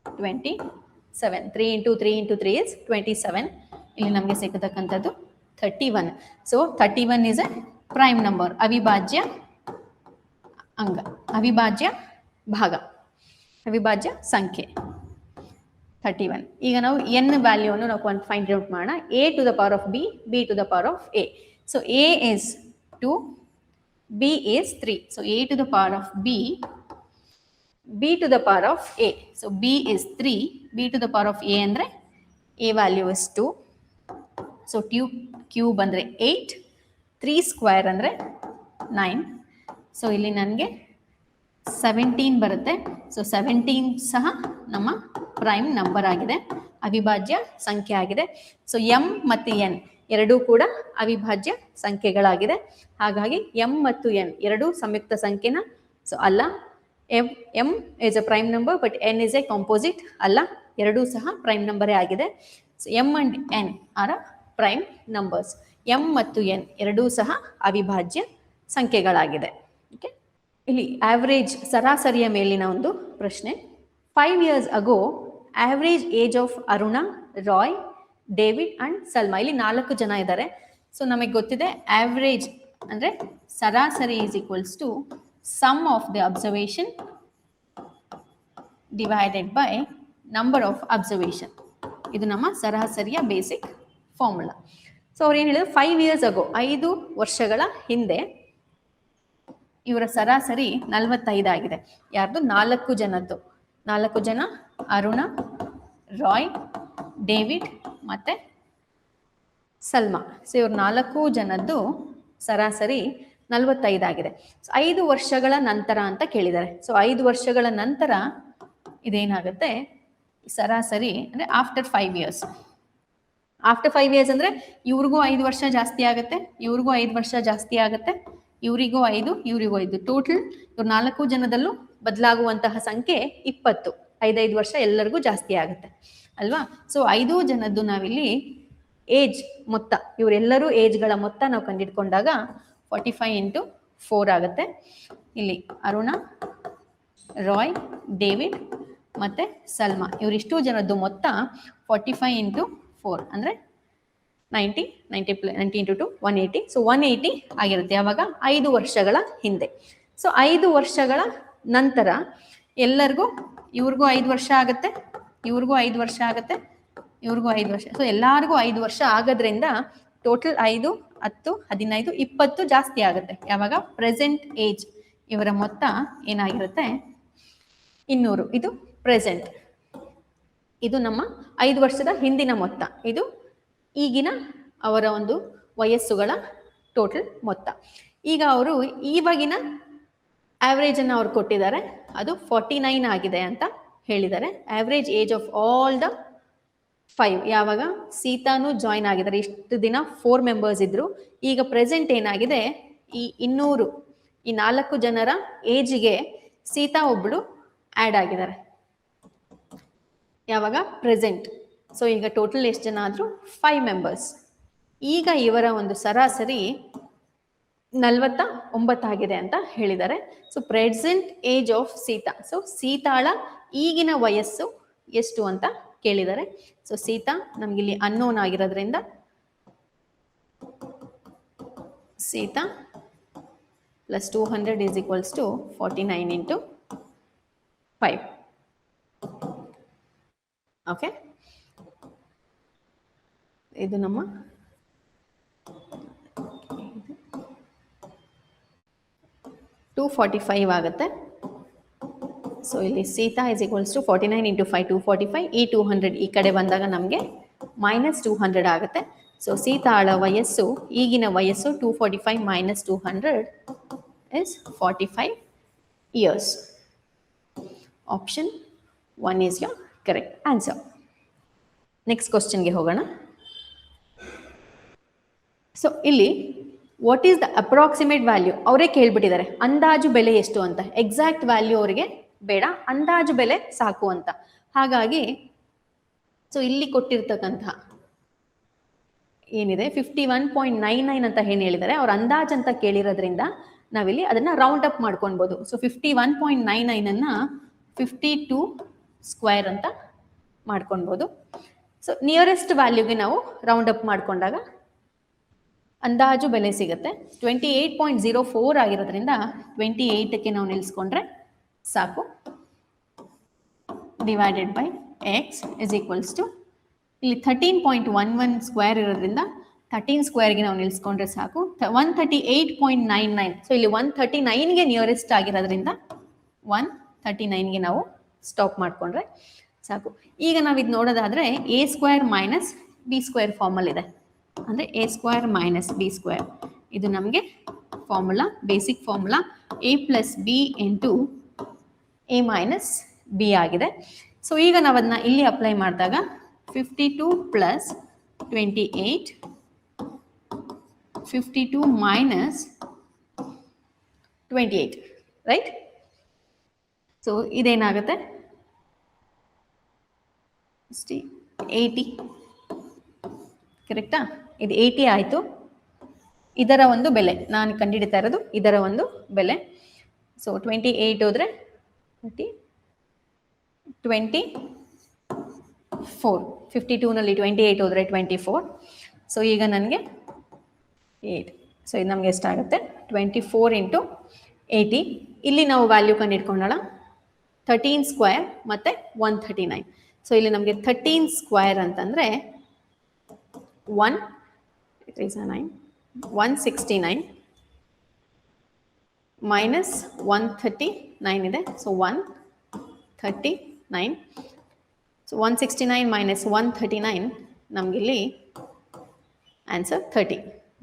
27, 3 into 3 into 3 is 27. ಇಲ್ಲಿ ನಮಗೆ ಸಿಕ್ಕತಕ್ಕಂಥದ್ದು 31. So 31 is a prime number, ಅವಿಭಾಜ್ಯ ಅಂಗ, ಅವಿಭಾಜ್ಯ ಭಾಗ, ಅವಿಭಾಜ್ಯ ಸಂಖ್ಯೆ 31. ಈಗ ನಾವು n ವ್ಯಾಲ್ಯೂವನ್ನು ನಾವು ಫೈಂಡ್ ಔಟ್ ಮಾಡೋಣ. a to the power of b, b to the power of a. So a is 2, b is 3. So a to the power of b, b to the power of a. So b is 3, b to the power of a ಅಂದರೆ a value is 2. So cube ಅಂದರೆ 8, 3 square ಅಂದರೆ 9. So ಇಲ್ಲಿ ನನಗೆ 17 ಬರುತ್ತೆ. So 17 ಸಹ ನಮ್ಮ prime number ಆಗಿದೆ, ಅವಿಭಾಜ್ಯ ಸಂಖ್ಯೆ ಆಗಿದೆ. ಸೊ m ಮತ್ತು n ಎರಡೂ ಕೂಡ ಅವಿಭಾಜ್ಯ ಸಂಖ್ಯೆಗಳಾಗಿದೆ. ಹಾಗಾಗಿ m ಮತ್ತು n ಎರಡೂ ಸಂಯುಕ್ತ ಸಂಖ್ಯೆನ ಸೊ ಅಲ್ಲ. m is a prime number but n is a composite ಅಲ್ಲ, ಎರಡೂ ಸಹ ಪ್ರೈಮ್ ನಂಬರೇ ಆಗಿದೆ. So m and n are prime numbers. m ಮತ್ತು n ಎರಡೂ ಸಹ ಅವಿಭಾಜ್ಯ ಸಂಖ್ಯೆಗಳಾಗಿದೆ. ಓಕೆ, ಇಲ್ಲಿ ಆವ್ರೇಜ್ ಸರಾಸರಿಯ ಮೇಲಿನ ಒಂದು ಪ್ರಶ್ನೆ. 5 years ago average age of Aruna, Roy, David and Salma, ಇಲ್ಲಿ 4 ಜನ ಇದ್ದಾರೆ. ಸೊ ನಮಗೆ ಗೊತ್ತಿದೆ ಆವ್ರೇಜ್ ಅಂದರೆ ಸರಾಸರಿ is equals to sum of the observation divided by number of observation. ಇದು ನಮ್ಮ ಸರಾಸರಿಯ ಬೇಸಿಕ್ ಫಾರ್ಮುಲಾ. ಸೊ ಅವ್ರು ಏನು ಹೇಳಿದ್ರು, 5 years ago 5 ವರ್ಷಗಳ ಹಿಂದೆ ಇವರ ಸರಾಸರಿ 45 ಆಗಿದೆ. ಯಾರ್ದು? 4 ಜನದ್ದು. 4 ಜನ ಅರುಣ, ರಾಯ್, ಡೇವಿಡ್ ಮತ್ತೆ ಸಲ್ಮಾ. ಸೊ ಇವ್ರ 4 ಜನದ್ದು ಸರಾಸರಿ 45 ಆಗಿದೆ. ಸೊ 5 ವರ್ಷಗಳ ನಂತರ ಅಂತ ಕೇಳಿದ್ದಾರೆ. ಸೊ 5 ವರ್ಷಗಳ ನಂತರ ಇದೇನಾಗುತ್ತೆ? ಸರಾಸರಿ ಅಂದ್ರೆ ಆಫ್ಟರ್ 5 ಇಯರ್ಸ್. ಆಫ್ಟರ್ 5 ಇಯರ್ಸ್ ಅಂದ್ರೆ ಇವ್ರಿಗೂ 5 ವರ್ಷ ಜಾಸ್ತಿ ಆಗುತ್ತೆ, ಇವ್ರಿಗೂ 5 ವರ್ಷ ಜಾಸ್ತಿ ಆಗುತ್ತೆ, ಇವರಿಗೂ 5, ಇವರಿಗೂ 5. ಟೋಟಲ್ ಇವ್ರ 4 ಜನದಲ್ಲೂ ಬದಲಾಗುವಂತಹ ಸಂಖ್ಯೆ 20. 5 ವರ್ಷ ಎಲ್ಲರಿಗೂ ಜಾಸ್ತಿ ಆಗುತ್ತೆ ಅಲ್ವಾ? ಸೊ 5 ಜನದ್ದು ನಾವಿಲ್ಲಿ ಏಜ್ ಮೊತ್ತ, ಇವರೆಲ್ಲರೂ ಏಜ್ಗಳ ಮೊತ್ತ ನಾವು ಕಂಡಿಡ್ಕೊಂಡಾಗ 45 ಇಂಟು 4 ಆಗುತ್ತೆ. ಇಲ್ಲಿ ಅರುಣ, ರಾಯ್, ಡೇವಿಡ್ ಮತ್ತೆ ಸಲ್ಮಾ ಇವರಿಷ್ಟು ಜನದ್ದು ಮೊತ್ತ 45 ಇಂಟು 4 ಅಂದರೆ 90 ಇಂಟು 2 180. ಸೊ 180 ಆಗಿರುತ್ತೆ. ಯಾವಾಗ? 5 ವರ್ಷಗಳ ಹಿಂದೆ. ಸೊ 5 ವರ್ಷಗಳ ನಂತರ ಎಲ್ಲರಿಗೂ ಇವ್ರಿಗೂ 5 ವರ್ಷ ಆಗುತ್ತೆ, ಇವ್ರಿಗೂ 5 ವರ್ಷ ಆಗುತ್ತೆ, ಇವ್ರಿಗೂ 5 ವರ್ಷ. ಸೊ ಎಲ್ಲರಿಗೂ 5 ವರ್ಷ ಆಗೋದ್ರಿಂದ ಟೋಟಲ್ 5, 10, 15, 20 ಜಾಸ್ತಿ ಆಗುತ್ತೆ. ಯಾವಾಗ? ಪ್ರೆಸೆಂಟ್ ಏಜ್ ಇವರ ಮೊತ್ತ ಏನಾಗಿರುತ್ತೆ? 200. ಇದು ಪ್ರೆಸೆಂಟ್. ಇದು ನಮ್ಮ 5 ವರ್ಷದ ಹಿಂದಿನ ಮೊತ್ತ. ಇದು ಈಗಿನ ಅವರ ಒಂದು ವಯಸ್ಸುಗಳ ಟೋಟಲ್ ಮೊತ್ತ. ಈಗ ಅವರು ಈವಾಗಿನ ಆವ್ರೇಜ್ ಅನ್ನು ಅವ್ರು ಕೊಟ್ಟಿದ್ದಾರೆ, ಅದು 49 ಆಗಿದೆ ಅಂತ ಹೇಳಿದ್ದಾರೆ. Average age of all the 5. ಯಾವಾಗ? ಸೀತಾನು ಜಾಯ್ನ್ ಆಗಿದ್ದಾರೆ. ಇಷ್ಟು ದಿನ 4 ಮೆಂಬರ್ಸ್ ಇದ್ರು. ಈಗ ಪ್ರೆಸೆಂಟ್ ಏನಾಗಿದೆ? ಈ 200 ಈ 4 ಜನರ ಏಜಿಗೆ ಸೀತಾ ಒಬ್ಳು ಆ್ಯಡ್ ಆಗಿದ್ದಾರೆ. ಯಾವಾಗ? ಪ್ರೆಸೆಂಟ್. ಸೊ ಈಗ ಟೋಟಲ್ ಎಷ್ಟು ಜನ ಆದರೂ? 5 ಮೆಂಬರ್ಸ್. ಈಗ ಇವರ ಒಂದು ಸರಾಸರಿ 49 ಆಗಿದೆ ಅಂತ ಹೇಳಿದ್ದಾರೆ. So present age of Sita. So ಸೀತಾಳ ಈಗಿನ ವಯಸ್ಸು ಎಷ್ಟು ಅಂತ ಕೇಳಿದ್ದಾರೆ. ಸೊ ಸೀತಾ ನಮಗಿಲ್ಲಿ ಅನ್ನೋನ್ ಆಗಿರೋದ್ರಿಂದ Sita plus 200 is equals to 49 into 5. Okay, ಇದು ನಮ್ಮ 245 ಆಗುತ್ತೆ. ಸೊ ಇಲ್ಲಿ Sita is equals to 49 into 5 245. ಈ 200 ಈ ಕಡೆ ಬಂದಾಗ ನಮಗೆ -200 ಆಗುತ್ತೆ. ಸೊ ಸೀತಾಳ ವಯಸ್ಸು, ಈಗಿನ ವಯಸ್ಸು 245 - 200 is 45 years. Option 1 is your correct answer. Next ಕ್ವಶನ್ಗೆ ಹೋಗೋಣ. ಸೊ ಇಲ್ಲಿ what is the approximate value? ಅವರೇ ಕೇಳ್ಬಿಟ್ಟಿದ್ದಾರೆ ಅಂದಾಜು ಬೆಲೆ ಎಷ್ಟು ಅಂತ. ಎಕ್ಸಾಕ್ಟ್ ವ್ಯಾಲ್ಯೂ ಅವರಿಗೆ ಬೇಡ, ಅಂದಾಜು ಬೆಲೆ ಸಾಕು ಅಂತ. ಹಾಗಾಗಿ ಸೊ ಇಲ್ಲಿ ಕೊಟ್ಟಿರ್ತಕ್ಕಂತಹ ಏನಿದೆ 51.99 ಅಂತ ಏನು ಹೇಳಿದ್ದಾರೆ, ಅವ್ರ ಅಂದಾಜು ಅಂತ ಕೇಳಿರೋದ್ರಿಂದ ನಾವಿಲ್ಲಿ ಅದನ್ನ ರೌಂಡ್ ಅಪ್ ಮಾಡ್ಕೊಳ್ಬೋದು. ಸೊ 51.99 ಅನ್ನ 52 ಸ್ಕ್ವೇರ್ ಅಂತ ಮಾಡ್ಕೊಳ್ಬೋದು. ಸೊ ನಿಯರೆಸ್ಟ್ ವ್ಯಾಲ್ಯೂಗೆ ನಾವು ರೌಂಡ್ ಅಪ್ ಮಾಡ್ಕೊಂಡಾಗ ಅಂದಾಜು ಬೆಲೆ ಸಿಗುತ್ತೆ. 28.04 ಆಗಿರೋದ್ರಿಂದ 28ಕ್ಕೆ ನಾವು ನಿಲ್ಲಿಸ್ಕೊಂಡ್ರೆ ಸಾಕು. Divided by X is equals to ಇಲ್ಲಿ 13.11 ಸ್ಕ್ವೇರ್ ಇರೋದ್ರಿಂದ 13 ಸ್ಕ್ವೇರ್ಗೆ ನಾವು ನಿಲ್ಲಿಸ್ಕೊಂಡ್ರೆ ಸಾಕು. 138.99. ಸೊ ಇಲ್ಲಿ 139ಗೆ ನಿಯರೆಸ್ಟ್ ಆಗಿರೋದ್ರಿಂದ 139ಗೆ ನಾವು ಸ್ಟಾಪ್ ಮಾಡಿಕೊಂಡ್ರೆ ಸಾಕು. ಈಗ ನಾವು ಇದು ನೋಡೋದಾದ್ರೆ a square minus b square formal ಇದೆ. ಅಂದರೆ a square minus b square ಇದು ನಮಗೆ formula, basic formula a plus B into a minus B ಆಗಿದೆ. ಸೊ ಈಗ ನಾವು ಅದನ್ನ ಇಲ್ಲಿ ಅಪ್ಲೈ ಮಾಡಿದಾಗ 52 ಪ್ಲಸ್ 28 52 ಮೈನಸ್ 28 ರೈಟ್. ಸೊ ಇದೇನಾಗುತ್ತೆ 80 ಕರೆಕ್ಟಾ? ಇದು 80 ಆಯಿತು. ಇದರ ಒಂದು ಬೆಲೆ ನಾನು ಕಂಡುಹಿಡಿತಾ ಇರೋದು, ಇದರ ಒಂದು ಬೆಲೆ. ಸೊ 28 ಹೋದರೆ 24, 52ನಲ್ಲಿ 28 ಹೋದರೆ 24. ಸೊ ಈಗ ನನಗೆ 8. ಸೊ ಇದು ನಮಗೆ ಎಷ್ಟಾಗುತ್ತೆ 24 ಇಂಟು 80. ಇಲ್ಲಿ ನಾವು ವ್ಯಾಲ್ಯೂ ಕಂಡುಹಿಡ್ಕೊಳ್ಳೋಣ. 13 ಸ್ಕ್ವೇರ್ ಮತ್ತು 139. ಸೊ ಇಲ್ಲಿ ನಮಗೆ 13 ಸ್ಕ್ವೇರ್ ಅಂತಂದರೆ 169 ಮೈನಸ್ 139 ಇದೆ. ಸೊ 139. ಸೊ 169 ಮೈನಸ್ 139 ನಮಗಿಲ್ಲಿ ಆನ್ಸರ್ 30.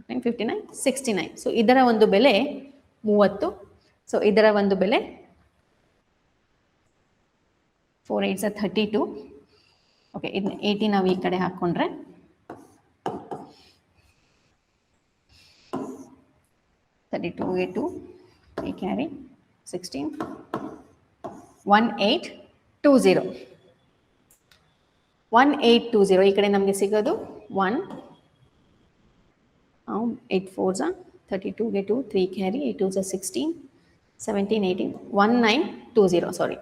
59, 69. ಸೊ ಇದರ ಒಂದು ಬೆಲೆ 30. ಸೊ ಇದರ ಒಂದು ಬೆಲೆ 4 8 32. ಓಕೆ, ಇದನ್ನ 80 ನಾವು ಈ ಕಡೆ ಹಾಕ್ಕೊಂಡ್ರೆ 32 8 we carry 16 1820. 1820 ಈ ಕಡೆ ನಮಗೆ ಸಿಗೋದು 1 8 4s 32 ಗೆ 2 3 carry 8 2s 16 17 18 1920. ಸಾರಿ,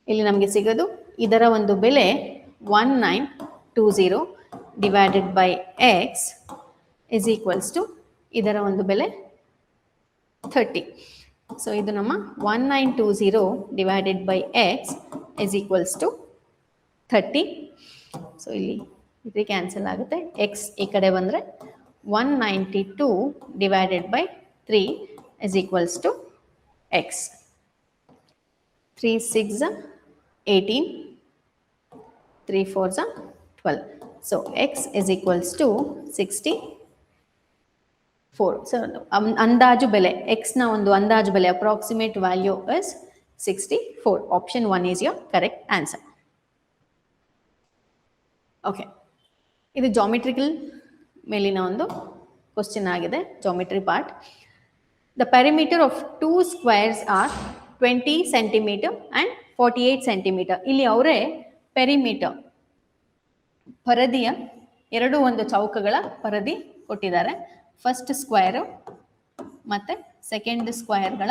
ಇಲ್ಲಿ ನಮಗೆ ಸಿಗೋದು ಇದರ ಒಂದು ಬೆಲೆ 1920 divided by X is equals to ಇದರ ಒಂದು ಬೆಲೆ 30. ಸೊ ಇದು ನಮ್ಮ 1920 divided by X is equals to 30. So ಇಲ್ಲಿ ಇದು ಕ್ಯಾನ್ಸಲ್ ಆಗುತ್ತೆ. ಎಕ್ಸ್ ಈ ಕಡೆ ಬಂದರೆ 192 divided by 3 is equals to X. 3 6 18 3 4 12. So X is equals to 64. So ಅಂದಾಜು ಬೆಲೆ ಎಕ್ಸ್ನ ಒಂದು ಅಂದಾಜು ಬೆಲೆ approximate value is 64. Option 1 is your correct answer. Okay, ಇದು ಜಾಮೆಟ್ರಿಕಲ್ ಮೇಲಿನ ಒಂದು ಕ್ವಶನ್ ಆಗಿದೆ, geometry part. The perimeter of 2 squares are 20 centimetre and 48 centimetre. ಇಲ್ಲಿ ಅವರೇ ಪೆರಿಮೀಟರ್ ಪರದಿಯ ಎರಡು ಒಂದು ಚೌಕಗಳ ಪರದಿ ಕೊಟ್ಟಿದ್ದಾರೆ. ಫಸ್ಟ್ ಸ್ಕ್ವೇರು ಮತ್ತು ಸೆಕೆಂಡ್ ಸ್ಕ್ವೇರ್ಗಳ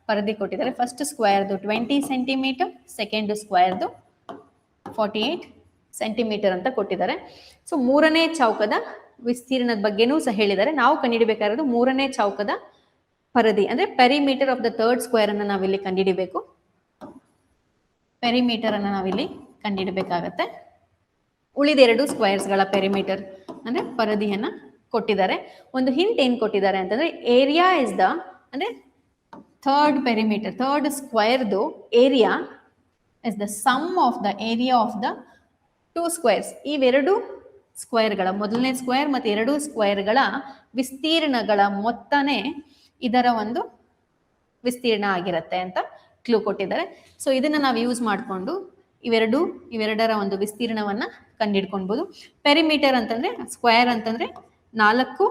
ಪರದಿ ಕೊಟ್ಟಿದ್ದಾರೆ. ಫಸ್ಟ್ ಸ್ಕ್ವೇರ್ದು 20 ಸೆಂಟಿಮೀಟರ್, ಸೆಕೆಂಡ್ ಸ್ಕ್ವೇರ್ದು 48 ಸೆಂಟಿಮೀಟರ್ ಅಂತ ಕೊಟ್ಟಿದ್ದಾರೆ. ಸೊ ಮೂರನೇ ಚೌಕದ ವಿಸ್ತೀರ್ಣದ ಬಗ್ಗೆನೂ ಸಹ ಹೇಳಿದ್ದಾರೆ. ನಾವು ಕಂಡುಹಿಡಬೇಕಾಗಿರೋದು ಮೂರನೇ ಚೌಕದ ಪರದಿ ಅಂದರೆ perimeter of the third square ಅನ್ನು ನಾವಿಲ್ಲಿ ಕಂಡುಹಿಡಬೇಕು. ಪೆರಿಮೀಟರ್ ಅನ್ನು ನಾವಿಲ್ಲಿ ಕಂಡುಹಿಡಬೇಕಾಗತ್ತೆ. ಉಳಿದೆರಡು ಸ್ಕ್ವೇರ್ಸ್ಗಳ ಪೆರಿಮೀಟರ್ ಅಂದರೆ ಪರದಿಯನ್ನು ಕೊಟ್ಟಿದ್ದಾರೆ. ಒಂದು ಹಿಂಟ್ ಏನು ಕೊಟ್ಟಿದ್ದಾರೆ ಅಂತಂದರೆ ಏರಿಯಾ ಇಸ್ ದ ಅಂದರೆ ಥರ್ಡ್ ಪೆರಿಮೀಟರ್, ಥರ್ಡ್ ಸ್ಕ್ವೇರ್ದು area is the sum of the area of the 2 squares. ಇವೆರಡು ಸ್ಕ್ವೇರ್ಗಳ ಮೊದಲನೇ ಸ್ಕ್ವೇರ್ ಮತ್ತು ಎರಡು ಸ್ಕ್ವೇರ್ಗಳ ವಿಸ್ತೀರ್ಣಗಳ ಮೊತ್ತನೇ ಇದರ ಒಂದು ವಿಸ್ತೀರ್ಣ ಆಗಿರುತ್ತೆ ಅಂತ ಕ್ಲೂ ಕೊಟ್ಟಿದ್ದಾರೆ. ಸೊ ಇದನ್ನು ನಾವು ಯೂಸ್ ಮಾಡಿಕೊಂಡು ಇವೆರಡರ ಒಂದು ವಿಸ್ತೀರ್ಣವನ್ನು ಕಂಡುಹಿಡ್ಕೊಳ್ಬೋದು. ಪೆರಿಮೀಟರ್ ಅಂತಂದರೆ ಸ್ಕ್ವೇರ್ ಅಂತಂದರೆ 4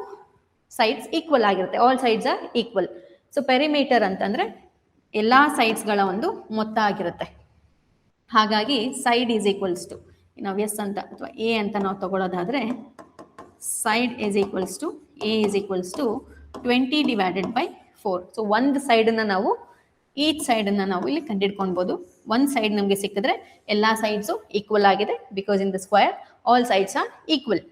ಸೈಡ್ಸ್ ಈಕ್ವಲ್ ಆಗಿರುತ್ತೆ, all sides are equal. So perimeter ಅಂತಂದರೆ ಎಲ್ಲ ಸೈಡ್ಸ್ಗಳ ಒಂದು ಮೊತ್ತ ಆಗಿರುತ್ತೆ. ಹಾಗಾಗಿ ಸೈಡ್ ಈಸ್ ಈಕ್ವಲ್ಸ್ ಟು ನಾವು ಎಸ್ ಅಂತ ಅಥವಾ ಎ ಅಂತ ನಾವು ತಗೊಳ್ಳೋದಾದರೆ side is equals to A is equals to 20 divided by 4. So ಒಂದು ಸೈಡನ್ನು ನಾವು ಈಚ್ ಸೈಡನ್ನು ನಾವು ಇಲ್ಲಿ ಕಂಡುಹಿಡ್ಕೊಳ್ಬೋದು. ಒಂದು ಸೈಡ್ ನಮಗೆ ಸಿಕ್ಕಿದ್ರೆ ಎಲ್ಲ ಸೈಡ್ಸು ಈಕ್ವಲ್ ಆಗಿದೆ, because in the square all sides are equal.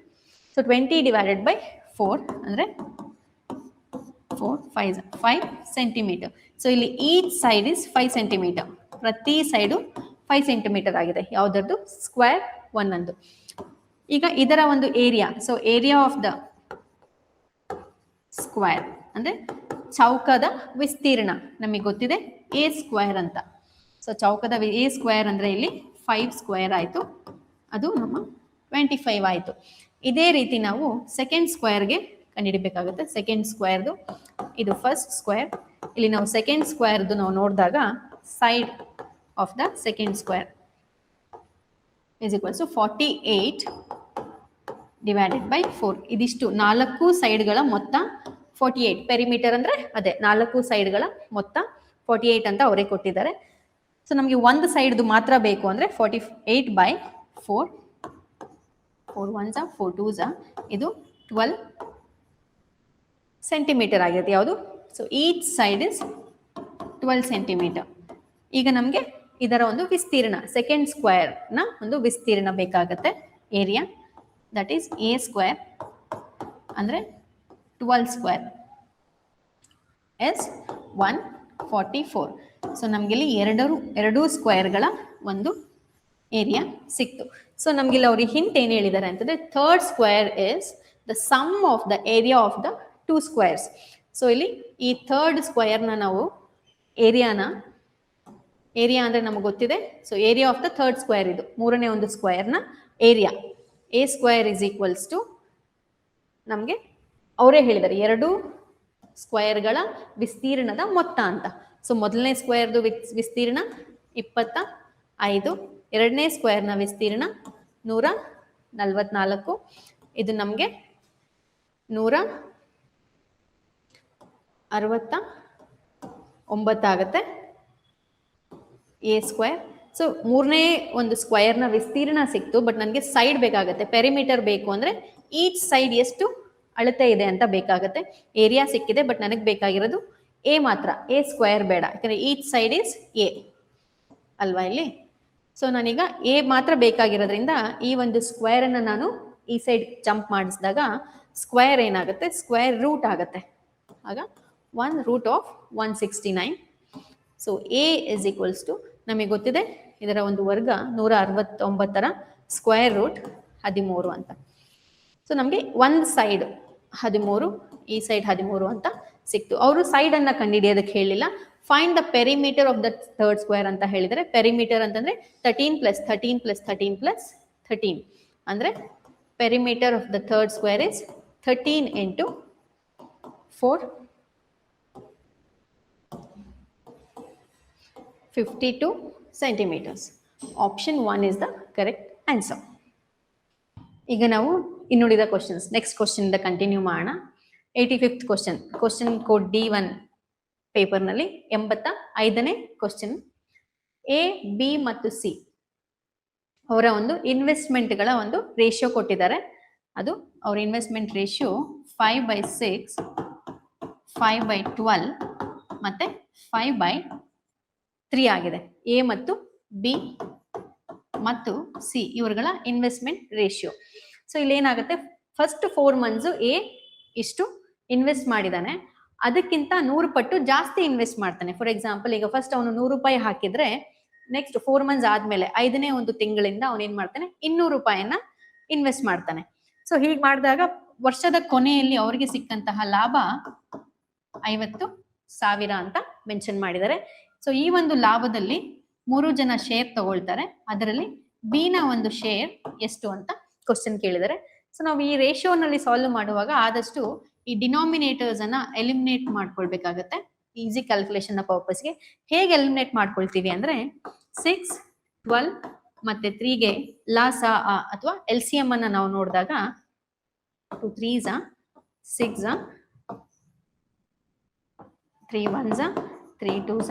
So 20 divided by 4 ಅಂದರೆ 4 5 ಸೆಂಟಿಮೀಟರ್. ಸೊ ಇಲ್ಲಿ ಈಚ್ ಸೈಡ್ ಇಸ್ 5 ಸೆಂಟಿಮೀಟರ್. ಪ್ರತಿ ಸೈಡು 5 ಸೆಂಟಿಮೀಟರ್ ಆಗಿದೆ. ಯಾವುದರದ್ದು? ಸ್ಕ್ವೇರ್ ಒಂದೊಂದು. ಈಗ ಇದರ ಒಂದು area, so area of the square ಅಂದರೆ ಚೌಕದ ವಿಸ್ತೀರ್ಣ ನಮಗೆ ಗೊತ್ತಿದೆ ಎ ಸ್ಕ್ವೇರ್ ಅಂತ. ಸೊ ಚೌಕದ ಎ ಸ್ಕ್ವೇರ್ ಅಂದರೆ ಇಲ್ಲಿ 5 ಸ್ಕ್ವೇರ್ ಆಯಿತು, ಅದು ನಮ್ಮ 25 ಆಯಿತು. ಇದೇ ರೀತಿ ನಾವು ಸೆಕೆಂಡ್ ಸ್ಕ್ವೇರ್ಗೆ ಕಂಡುಹಿಡಬೇಕಾಗುತ್ತೆ. ಸೆಕೆಂಡ್ ಸ್ಕ್ವೇರ್ದು ಇದು ಫಸ್ಟ್ ಸ್ಕ್ವೇರ್. ಇಲ್ಲಿ ನಾವು ಸೆಕೆಂಡ್ ಸ್ಕ್ವೇರ್ದು ನಾವು ನೋಡಿದಾಗ side of the second square is equals to 48 divided by 4. ಇದಿಷ್ಟು 4 ಸೈಡ್ಗಳ ಮೊತ್ತ 48. ಪೆರಿಮೀಟರ್ ಅಂದರೆ ಅದೇ 4 ಸೈಡ್ಗಳ ಮೊತ್ತ 48 ಅಂತ ಅವರೇ ಕೊಟ್ಟಿದ್ದಾರೆ. ಸೊ ನಮಗೆ ಒಂದು ಸೈಡ್ದು ಮಾತ್ರ ಬೇಕು ಅಂದರೆ 48 ಬೈ 4. 4 1s 4 2s ಇದು 12 ಸೆಂಟಿಮೀಟರ್ ಆಗಿರುತ್ತೆ. ಯಾವುದು? So each side is 12 centimetre. ಈಗ ನಮಗೆ ಇದರ ಒಂದು ವಿಸ್ತೀರ್ಣ, ಸೆಕೆಂಡ್ ಸ್ಕ್ವೇರ್ನ ಒಂದು ವಿಸ್ತೀರ್ಣ ಬೇಕಾಗತ್ತೆ. Area that is A square ಅಂದರೆ 12 ಸ್ಕ್ವೇರ್ ಎಸ್ 144. ಸೊ ನಮಗಿಲ್ಲಿ ಎರಡು ಸ್ಕ್ವೇರ್ಗಳ ಒಂದು ಏರಿಯಾ ಸಿಕ್ತು. ಸೊ ನಮಗಿಲ್ಲಿ ಅವ್ರಿಗೆ ಹಿಂಟ್ ಏನು ಹೇಳಿದ್ದಾರೆ ಅಂತಂದರೆ third square is the sum of the area of the 2 squares. So ಇಲ್ಲಿ ಈ ಥರ್ಡ್ ಸ್ಕ್ವಯರ್ನ ನಾವು ಏರಿಯಾ ಅಂದ್ರೆ ನಮಗೆ ಗೊತ್ತಿದೆ. So area of the third square, ಇದು ಮೂರನೇ ಒಂದು ಸ್ಕ್ವೇರ್ನ area. A square is equals to ನಮಗೆ ಅವರೇ ಹೇಳಿದ್ದಾರೆ ಎರಡು ಸ್ಕ್ವೇರ್ಗಳ ವಿಸ್ತೀರ್ಣದ ಮೊತ್ತ ಅಂತ. ಸೊ ಮೊದಲನೇ ಸ್ಕ್ವೇರ್ದು ವಿಸ್ತೀರ್ಣ 25, ಎರಡನೇ ಸ್ಕ್ವೇರ್ನ ವಿಸ್ತೀರ್ಣ 144, ಇದು ನಮಗೆ 169 ಆಗುತ್ತೆ ಎ ಸ್ಕ್ವೇರ್. ಸೊ ಮೂರನೇ ಒಂದು ಸ್ಕ್ವಯರ್ನ ವಿಸ್ತೀರ್ಣ ಸಿಕ್ತು, ಬಟ್ ನನಗೆ ಸೈಡ್ ಬೇಕಾಗುತ್ತೆ, ಪೆರಿಮೀಟರ್ ಬೇಕು ಅಂದರೆ ಈಚ್ ಸೈಡ್ ಎಷ್ಟು ಅಳತೆ ಇದೆ ಅಂತ ಬೇಕಾಗುತ್ತೆ. ಏರಿಯಾ ಸಿಕ್ಕಿದೆ, ಬಟ್ ನನಗೆ ಬೇಕಾಗಿರೋದು ಎ ಮಾತ್ರ, ಎ ಸ್ಕ್ವೇರ್ ಬೇಡ, ಯಾಕಂದರೆ ಈಚ್ ಸೈಡ್ ಈಸ್ ಎ ಅಲ್ವಾ ಇಲ್ಲಿ. ಸೊ ನಾನೀಗ ಎ ಮಾತ್ರ ಬೇಕಾಗಿರೋದ್ರಿಂದ ಈ ಒಂದು ಸ್ಕ್ವೇರನ್ನು ನಾನು ಈ ಸೈಡ್ ಜಂಪ್ ಮಾಡಿಸಿದಾಗ ಸ್ಕ್ವೇರ್ ಏನಾಗುತ್ತೆ, ಸ್ಕ್ವೇರ್ ರೂಟ್ ಆಗುತ್ತೆ. ಆಗ 1√169. So A is equals to ನಮಗೆ ಗೊತ್ತಿದೆ ಇದರ ಒಂದು ವರ್ಗ 169ರ ಸ್ಕ್ವೇರ್ ರೂಟ್ 13 ಅಂತ. ಸೊ ನಮಗೆ ಒಂದು ಸೈಡ್ 13, ಈ ಸೈಡ್ 13 ಅಂತ ಸಿಕ್ತು. ಅವರು ಸೈಡನ್ನು ಕಂಡುಹಿಡಿಯೋದಕ್ಕೆ ಹೇಳಿಲ್ಲ. Find the perimeter of the third square ಅಂತ ಹೇಳಿದರೆ, ಪೆರಿಮೀಟರ್ ಅಂತಂದರೆ 13 + 13 + 13 + 13 ಅಂದರೆ perimeter of the third square is 13 × 4 52 centimeters. Option 1 is the correct answer. ಈಗ ನಾವು ಇನ್ನುಳಿದ ಕ್ವಶನ್ಸ್, ನೆಕ್ಸ್ಟ್ ಕ್ವಶನ್ ಇಂದ ಕಂಟಿನ್ಯೂ ಮಾಡೋಣ. 85th question, question code D1 ಪೇಪರ್ನಲ್ಲಿ 85ನೇ ಕ್ವಶನ್. ಎ, ಬಿ ಮತ್ತು ಸಿ ಅವರ ಒಂದು ಇನ್ವೆಸ್ಟ್ಮೆಂಟ್ಗಳ ಒಂದು ರೇಷಿಯೋ ಕೊಟ್ಟಿದ್ದಾರೆ. ಅದು ಅವರ ಇನ್ವೆಸ್ಟ್ಮೆಂಟ್ ರೇಷಿಯೋ 5/6, 5/12 ಮತ್ತು 5/3 ಆಗಿದೆ. ಎ ಮತ್ತು ಬಿ ಮತ್ತು ಸಿ ಇವರುಗಳ ಇನ್ವೆಸ್ಟ್ಮೆಂಟ್ ರೇಷಿಯೋ. ಸೊ ಇಲ್ಲಿ ಏನಾಗುತ್ತೆ, ಫಸ್ಟ್ 4 months ಎ ಇಷ್ಟು ಇನ್ವೆಸ್ಟ್ ಮಾಡಿದ್ದಾನೆ, ಅದಕ್ಕಿಂತ 100 ಪಟ್ಟು ಜಾಸ್ತಿ ಇನ್ವೆಸ್ಟ್ ಮಾಡ್ತಾನೆ. ಫಾರ್ ಎಕ್ಸಾಂಪಲ್, ಈಗ ಫಸ್ಟ್ ಅವನು 100 ರೂಪಾಯಿ ಹಾಕಿದ್ರೆ ನೆಕ್ಸ್ಟ್ 4 months ಆದ್ಮೇಲೆ 5ನೇ ಒಂದು ತಿಂಗಳಿಂದ ಅವನು ಏನ್ ಮಾಡ್ತಾನೆ, 200 ರೂಪಾಯಿನ ಇನ್ವೆಸ್ಟ್ ಮಾಡ್ತಾನೆ. ಸೊ ಹೀಗೆ ಮಾಡಿದಾಗ ವರ್ಷದ ಕೊನೆಯಲ್ಲಿ ಅವರಿಗೆ ಸಿಕ್ಕಂತಹ ಲಾಭ 50,000 ಅಂತ ಮೆನ್ಷನ್ ಮಾಡಿದ್ದಾರೆ. ಸೊ ಈ ಒಂದು ಲಾಭದಲ್ಲಿ 3 ಜನ ಶೇರ್ ತಗೊಳ್ತಾರೆ, ಅದರಲ್ಲಿ ಬಿ ನ ಒಂದು ಶೇರ್ ಎಷ್ಟು ಅಂತ ಕ್ವಶನ್ ಕೇಳಿದ್ದಾರೆ. ಸೊ ನಾವು ಈ ರೇಷಿಯೋನಲ್ಲಿ ಸಾಲ್ವ್ ಮಾಡುವಾಗ ಆದಷ್ಟು ಈ ಡಿನಾಮಿನೇಟರ್ಸ್ ಅನ್ನ ಎಲಿಮಿನೇಟ್ ಮಾಡ್ಕೊಳ್ಬೇಕಾಗತ್ತೆ ಈಸಿ ಕ್ಯಾಲ್ಕುಲೇಷನ್ ನ ಪರ್ಪಸ್ಗೆ. ಹೇಗೆ ಎಲಿಮಿನೇಟ್ ಮಾಡ್ಕೊಳ್ತೀವಿ ಅಂದ್ರೆ 6, 12 ಮತ್ತೆ 3ಗೆ ಲಾಸ ಅಥವಾ LCM ಅನ್ನ ನಾವು ನೋಡಿದಾಗ 2 3s 6, 3 1s 3 2s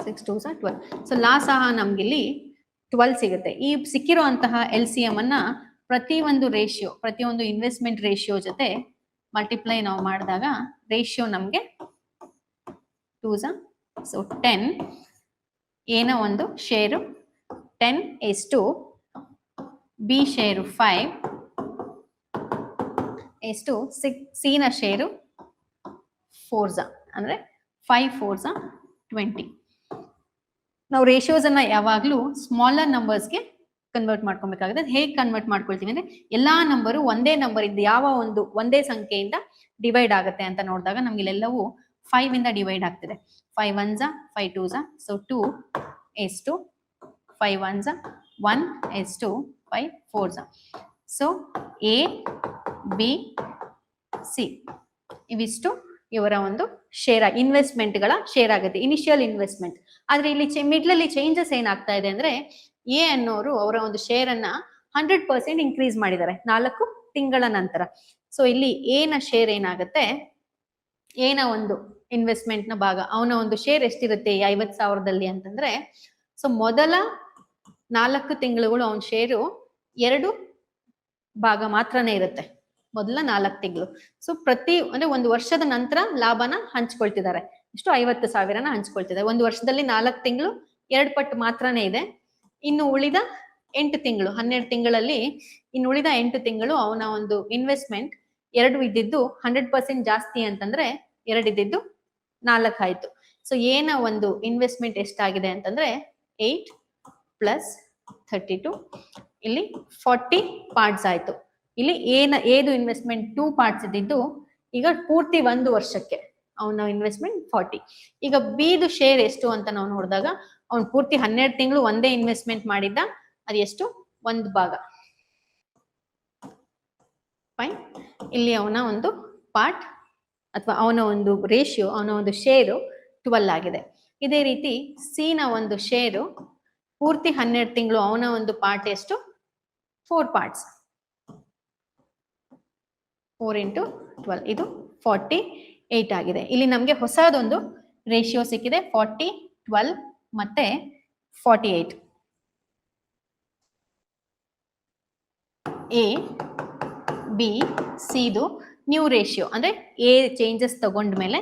6 2s 12. So ಲಾಸ ನಮ್ಗಿಲ್ಲಿ 12 ಸಿಗುತ್ತೆ. ಈ ಸಿಕ್ಕಿರುವಂತಹ LCM ಅನ್ನ ಪ್ರತಿಯೊಂದು ಇನ್ವೆಸ್ಟ್ಮೆಂಟ್ ರೇಷಿಯೋ ಜೊತೆ ಮಲ್ಟಿಪ್ಲೈ ನಾವು ಮಾಡಿದಾಗ ರೇಷಿಯೋ ನಮಗೆ 2s. ಸೊ 10, ಎನ ಒಂದು ಶೇರು 10:, ಬಿ ಶೇರು 5, 6, ಸಿ ನ ಶೇರು 4s ಅಂದ್ರೆ 5 4s 20. ನಾವು ರೇಷಿಯೋಸ್ ಅನ್ನ ಯಾವಾಗ್ಲೂ ಸ್ಮಾಲರ್ ನಂಬರ್ಸ್ಗೆ ಕನ್ವರ್ಟ್ ಮಾಡ್ಕೊಬೇಕಾಗುತ್ತೆ. ಹೇಗೆ ಕನ್ವರ್ಟ್ ಮಾಡ್ಕೊಳ್ತೀವಿ ಅಂದ್ರೆ ಎಲ್ಲಾ ನಂಬರು ಒಂದೇ ನಂಬರ್ ಇಂದ ಯಾವ ಒಂದು ಒಂದೇ ಸಂಖ್ಯೆಯಿಂದ ಡಿವೈಡ್ ಆಗುತ್ತೆ ಅಂತ ನೋಡಿದಾಗ ನಮ್ಗೆ ಇಲ್ಲೆಲ್ಲವೂ 5 ಇಂದ ಡಿವೈಡ್ ಆಗ್ತಿದೆ. 5 1s 5 2s. So 2:, 5 1s 1:, 5 4s. So A, B, C ಇವಿಷ್ಟು ಇವರ ಒಂದು ಶೇರ್ ಇನ್ವೆಸ್ಟ್ಮೆಂಟ್ಗಳ ಶೇರ್ ಆಗುತ್ತೆ, ಇನಿಷಿಯಲ್ ಇನ್ವೆಸ್ಟ್ಮೆಂಟ್. ಆದ್ರೆ ಇಲ್ಲಿ ಮಿಡ್ಲಲ್ಲಿ ಚೇಂಜಸ್ ಏನಾಗ್ತಾ ಇದೆ ಅಂದ್ರೆ ಎ ಅನ್ನೋರು ಅವರ ಒಂದು ಶೇರ್ ಅನ್ನ 100% ಇನ್ಕ್ರೀಸ್ ಮಾಡಿದ್ದಾರೆ 4 ತಿಂಗಳ ನಂತರ. ಸೊ ಇಲ್ಲಿ ಎ ನ ಶೇರ್ ಏನಾಗುತ್ತೆ, ಎ ನ ಒಂದು ಇನ್ವೆಸ್ಟ್ಮೆಂಟ್ ನ ಭಾಗ, ಅವನ ಒಂದು ಶೇರ್ ಎಷ್ಟಿರುತ್ತೆ 50,000ದಲ್ಲಿ ಅಂತಂದ್ರೆ, ಸೊ ಮೊದಲ 4 ತಿಂಗಳುಗಳು ಅವನ ಶೇರು 2 ಭಾಗ ಮಾತ್ರನೇ ಇರುತ್ತೆ, ಮೊದಲ 4 ತಿಂಗಳು. ಸೊ ಅಂದ್ರೆ ಒಂದು ವರ್ಷದ ನಂತರ ಲಾಭನ ಹಂಚ್ಕೊಳ್ತಿದ್ದಾರೆ. ಇಷ್ಟು 50,000ನ ಹಂಚ್ಕೊಳ್ತಿದ್ದಾರೆ. ಒಂದು ವರ್ಷದಲ್ಲಿ 4 ತಿಂಗಳು 2 ಪಟ್ಟು ಮಾತ್ರನೇ ಇದೆ. ಇನ್ನು ಉಳಿದ 8 ತಿಂಗಳು, 12 ತಿಂಗಳಲ್ಲಿ ಇನ್ನು ಉಳಿದ 8 ತಿಂಗಳು ಅವನ ಒಂದು ಇನ್ವೆಸ್ಟ್ಮೆಂಟ್ 2 ಇದ್ದಿದ್ದು 100% ಜಾಸ್ತಿ ಅಂತಂದ್ರೆ 2 ಇದ್ದಿದ್ದು 4 ಆಯ್ತು. ಸೊ ಏನ ಒಂದು ಇನ್ವೆಸ್ಟ್ಮೆಂಟ್ ಎಷ್ಟಾಗಿದೆ ಅಂತಂದ್ರೆ 8 + 32, ಇಲ್ಲಿ 40 ಪಾರ್ಟ್ಸ್ ಆಯ್ತು. ಇಲ್ಲಿ ಏದು ಇನ್ವೆಸ್ಟ್ಮೆಂಟ್ 2 ಪಾರ್ಟ್ಸ್ ಇದ್ದಿದ್ದು ಈಗ ಪೂರ್ತಿ 1 ವರ್ಷಕ್ಕೆ ಅವನ ಇನ್ವೆಸ್ಟ್ಮೆಂಟ್ 40. ಈಗ ಬಿದು ಶೇರ್ ಎಷ್ಟು ಅಂತ ನಾವು ನೋಡಿದಾಗ ಅವ್ನು ಪೂರ್ತಿ 12 ತಿಂಗಳು ಒಂದೇ ಇನ್ವೆಸ್ಟ್ಮೆಂಟ್ ಮಾಡಿದ್ದ, ಅದು ಎಷ್ಟು? 1 ಭಾಗ. ಫೈನ್. ಇಲ್ಲಿ ಅವನ ಒಂದು ಪಾರ್ಟ್ ಅಥವಾ ಅವನ ಒಂದು ರೇಷಿಯೋ, ಅವನ ಒಂದು ಶೇರು 12 ಆಗಿದೆ. ಇದೇ ರೀತಿ ಸಿ ನ ಒಂದು ಶೇರು ಪೂರ್ತಿ 12 ತಿಂಗಳು ಅವನ ಒಂದು ಪಾರ್ಟ್ ಎಷ್ಟು? 4 ಪಾರ್ಟ್ಸ್. 4 into 12 ಇದು 48 ಆಗಿದೆ. ಇಲ್ಲಿ ನಮಗೆ ಹೊಸದೊಂದು ರೇಷಿಯೋ ಸಿಕ್ಕಿದೆ, 40, 12 ಮತ್ತೆ 48. ಎ ಬಿ ಸಿ ದು ನ್ಯೂ ರೇಷಿಯೋ ಅಂದ್ರೆ ಎ ಚೇಂಜಸ್ ತಗೊಂಡ್ಮೇಲೆ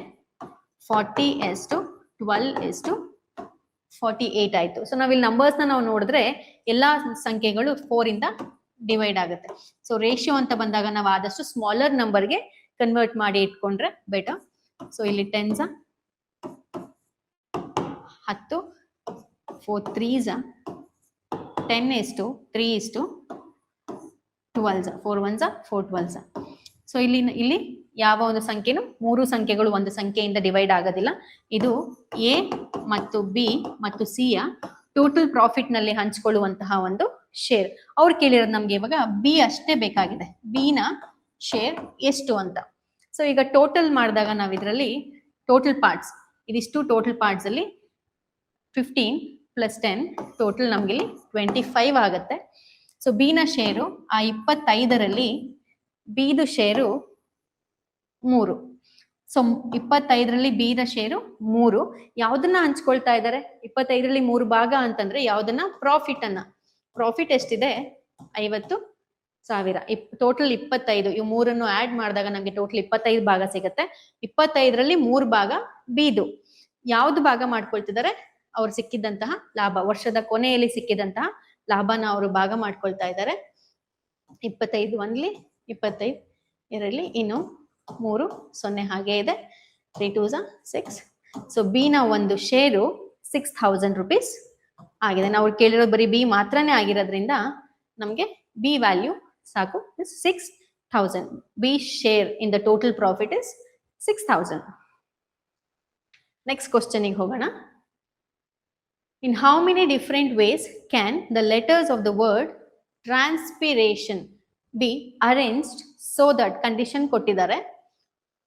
40:12:48 ಆಯ್ತು. ಸೊ ನಾವಿಲ್ಲಿ ನಂಬರ್ಸ್ ನಾವು ನೋಡಿದ್ರೆ ಎಲ್ಲಾ ಸಂಖ್ಯೆಗಳು 4 ಇಂದ ಡಿವೈಡ್ ಆಗುತ್ತೆ. ಸೊ ರೇಷಿಯೋ ಅಂತ ಬಂದಾಗ ನಾವು ಆದಷ್ಟು ಸ್ಮಾಲರ್ ನಂಬರ್ಗೆ ಕನ್ವರ್ಟ್ ಮಾಡಿ ಇಟ್ಕೊಂಡ್ರೆ ಬೆಟರ್. ಸೊ ಇಲ್ಲಿ 10s 10, 4 3s 10:3:12, 4 1s 4 12s. So ಇಲ್ಲಿ ಯಾವ ಒಂದು ಸಂಖ್ಯೆನೂ 3 ಸಂಖ್ಯೆಗಳು ಒಂದು ಸಂಖ್ಯೆಯಿಂದ ಡಿವೈಡ್ ಆಗೋದಿಲ್ಲ. ಇದು ಎ ಮತ್ತು ಬಿ ಮತ್ತು ಸಿ ಯ ಟೋಟಲ್ ಪ್ರಾಫಿಟ್ ನಲ್ಲಿ ಹಂಚಿಕೊಳ್ಳುವಂತಹ ಒಂದು ಶೇರ್. ಅವ್ರು ಕೇಳಿರೋದು ನಮ್ಗೆ ಇವಾಗ ಬಿ ಅಷ್ಟೇ ಬೇಕಾಗಿದೆ, ಬಿ ನ ಶೇರ್ ಎಷ್ಟು ಅಂತ. ಸೊ ಈಗ ಟೋಟಲ್ ಮಾಡಿದಾಗ ನಾವು ಇದರಲ್ಲಿ ಟೋಟಲ್ ಪಾರ್ಟ್ಸ್ ಇದಿಷ್ಟು ಟೋಟಲ್ ಪಾರ್ಟ್ಸ್ ಅಲ್ಲಿ 15 + 10 ಟೋಟಲ್ ನಮ್ಗೆ ಇಲ್ಲಿ 25 ಆಗುತ್ತೆ. ಸೊ ಬಿ ನ ಶೇರು ಆ 25ರಲ್ಲಿ ಬಿದು ಶೇರು 3. ಸೊ 25ರಲ್ಲಿ ಬಿ ನ ಶೇರು 3. ಯಾವ್ದನ್ನ ಹಂಚ್ಕೊಳ್ತಾ ಇದ್ದಾರೆ? 25ರಲ್ಲಿ 3 ಭಾಗ ಅಂತಂದ್ರೆ ಯಾವ್ದನ್ನ? ಪ್ರಾಫಿಟ್ ಅನ್ನ. ಪ್ರಾಫಿಟ್ ಎಷ್ಟಿದೆ? 50,000. ಟೋಟಲ್ 25. ಇವು 3 ಆಡ್ ಮಾಡಿದಾಗ ನಮ್ಗೆ ಟೋಟಲ್ 25 ಭಾಗ ಸಿಗುತ್ತೆ. 25ರಲ್ಲಿ 3 ಭಾಗ ಬಿದು. ಯಾವ್ದು ಭಾಗ ಮಾಡ್ಕೊಳ್ತಿದ್ದಾರೆ? ಅವ್ರು ಸಿಕ್ಕಿದಂತಹ ಲಾಭ, ವರ್ಷದ ಕೊನೆಯಲ್ಲಿ ಸಿಕ್ಕಿದಂತಹ ಲಾಭನ ಅವರು ಭಾಗ ಮಾಡ್ಕೊಳ್ತಾ ಇದ್ದಾರೆ. 25 ಒಂದ್ಲಿ 25 ಇದರಲ್ಲಿ ಇನ್ನು 3 0 ಹಾಗೆ ಇದೆ. 3 2s 6. ಸೊ ಬಿ ನ ಒಂದು ಶೇರು 6,000 rupees ಆಗಿದೆ. ನಾವು ಕೇಳಿರೋದು ಬರೀ ಬಿ ಮಾತ್ರನೇ ಆಗಿರೋದ್ರಿಂದ ನಮ್ಗೆ ಬಿ ವ್ಯಾಲ್ಯೂ ಸಾಕು, 6,000. B share in the total profit is 6,000. Next question ಹೋಗೋಣ. In how many different ways can the letters of the word transpiration be arranged so that condition ಕೊಟ್ಟಿದ್ದಾರೆ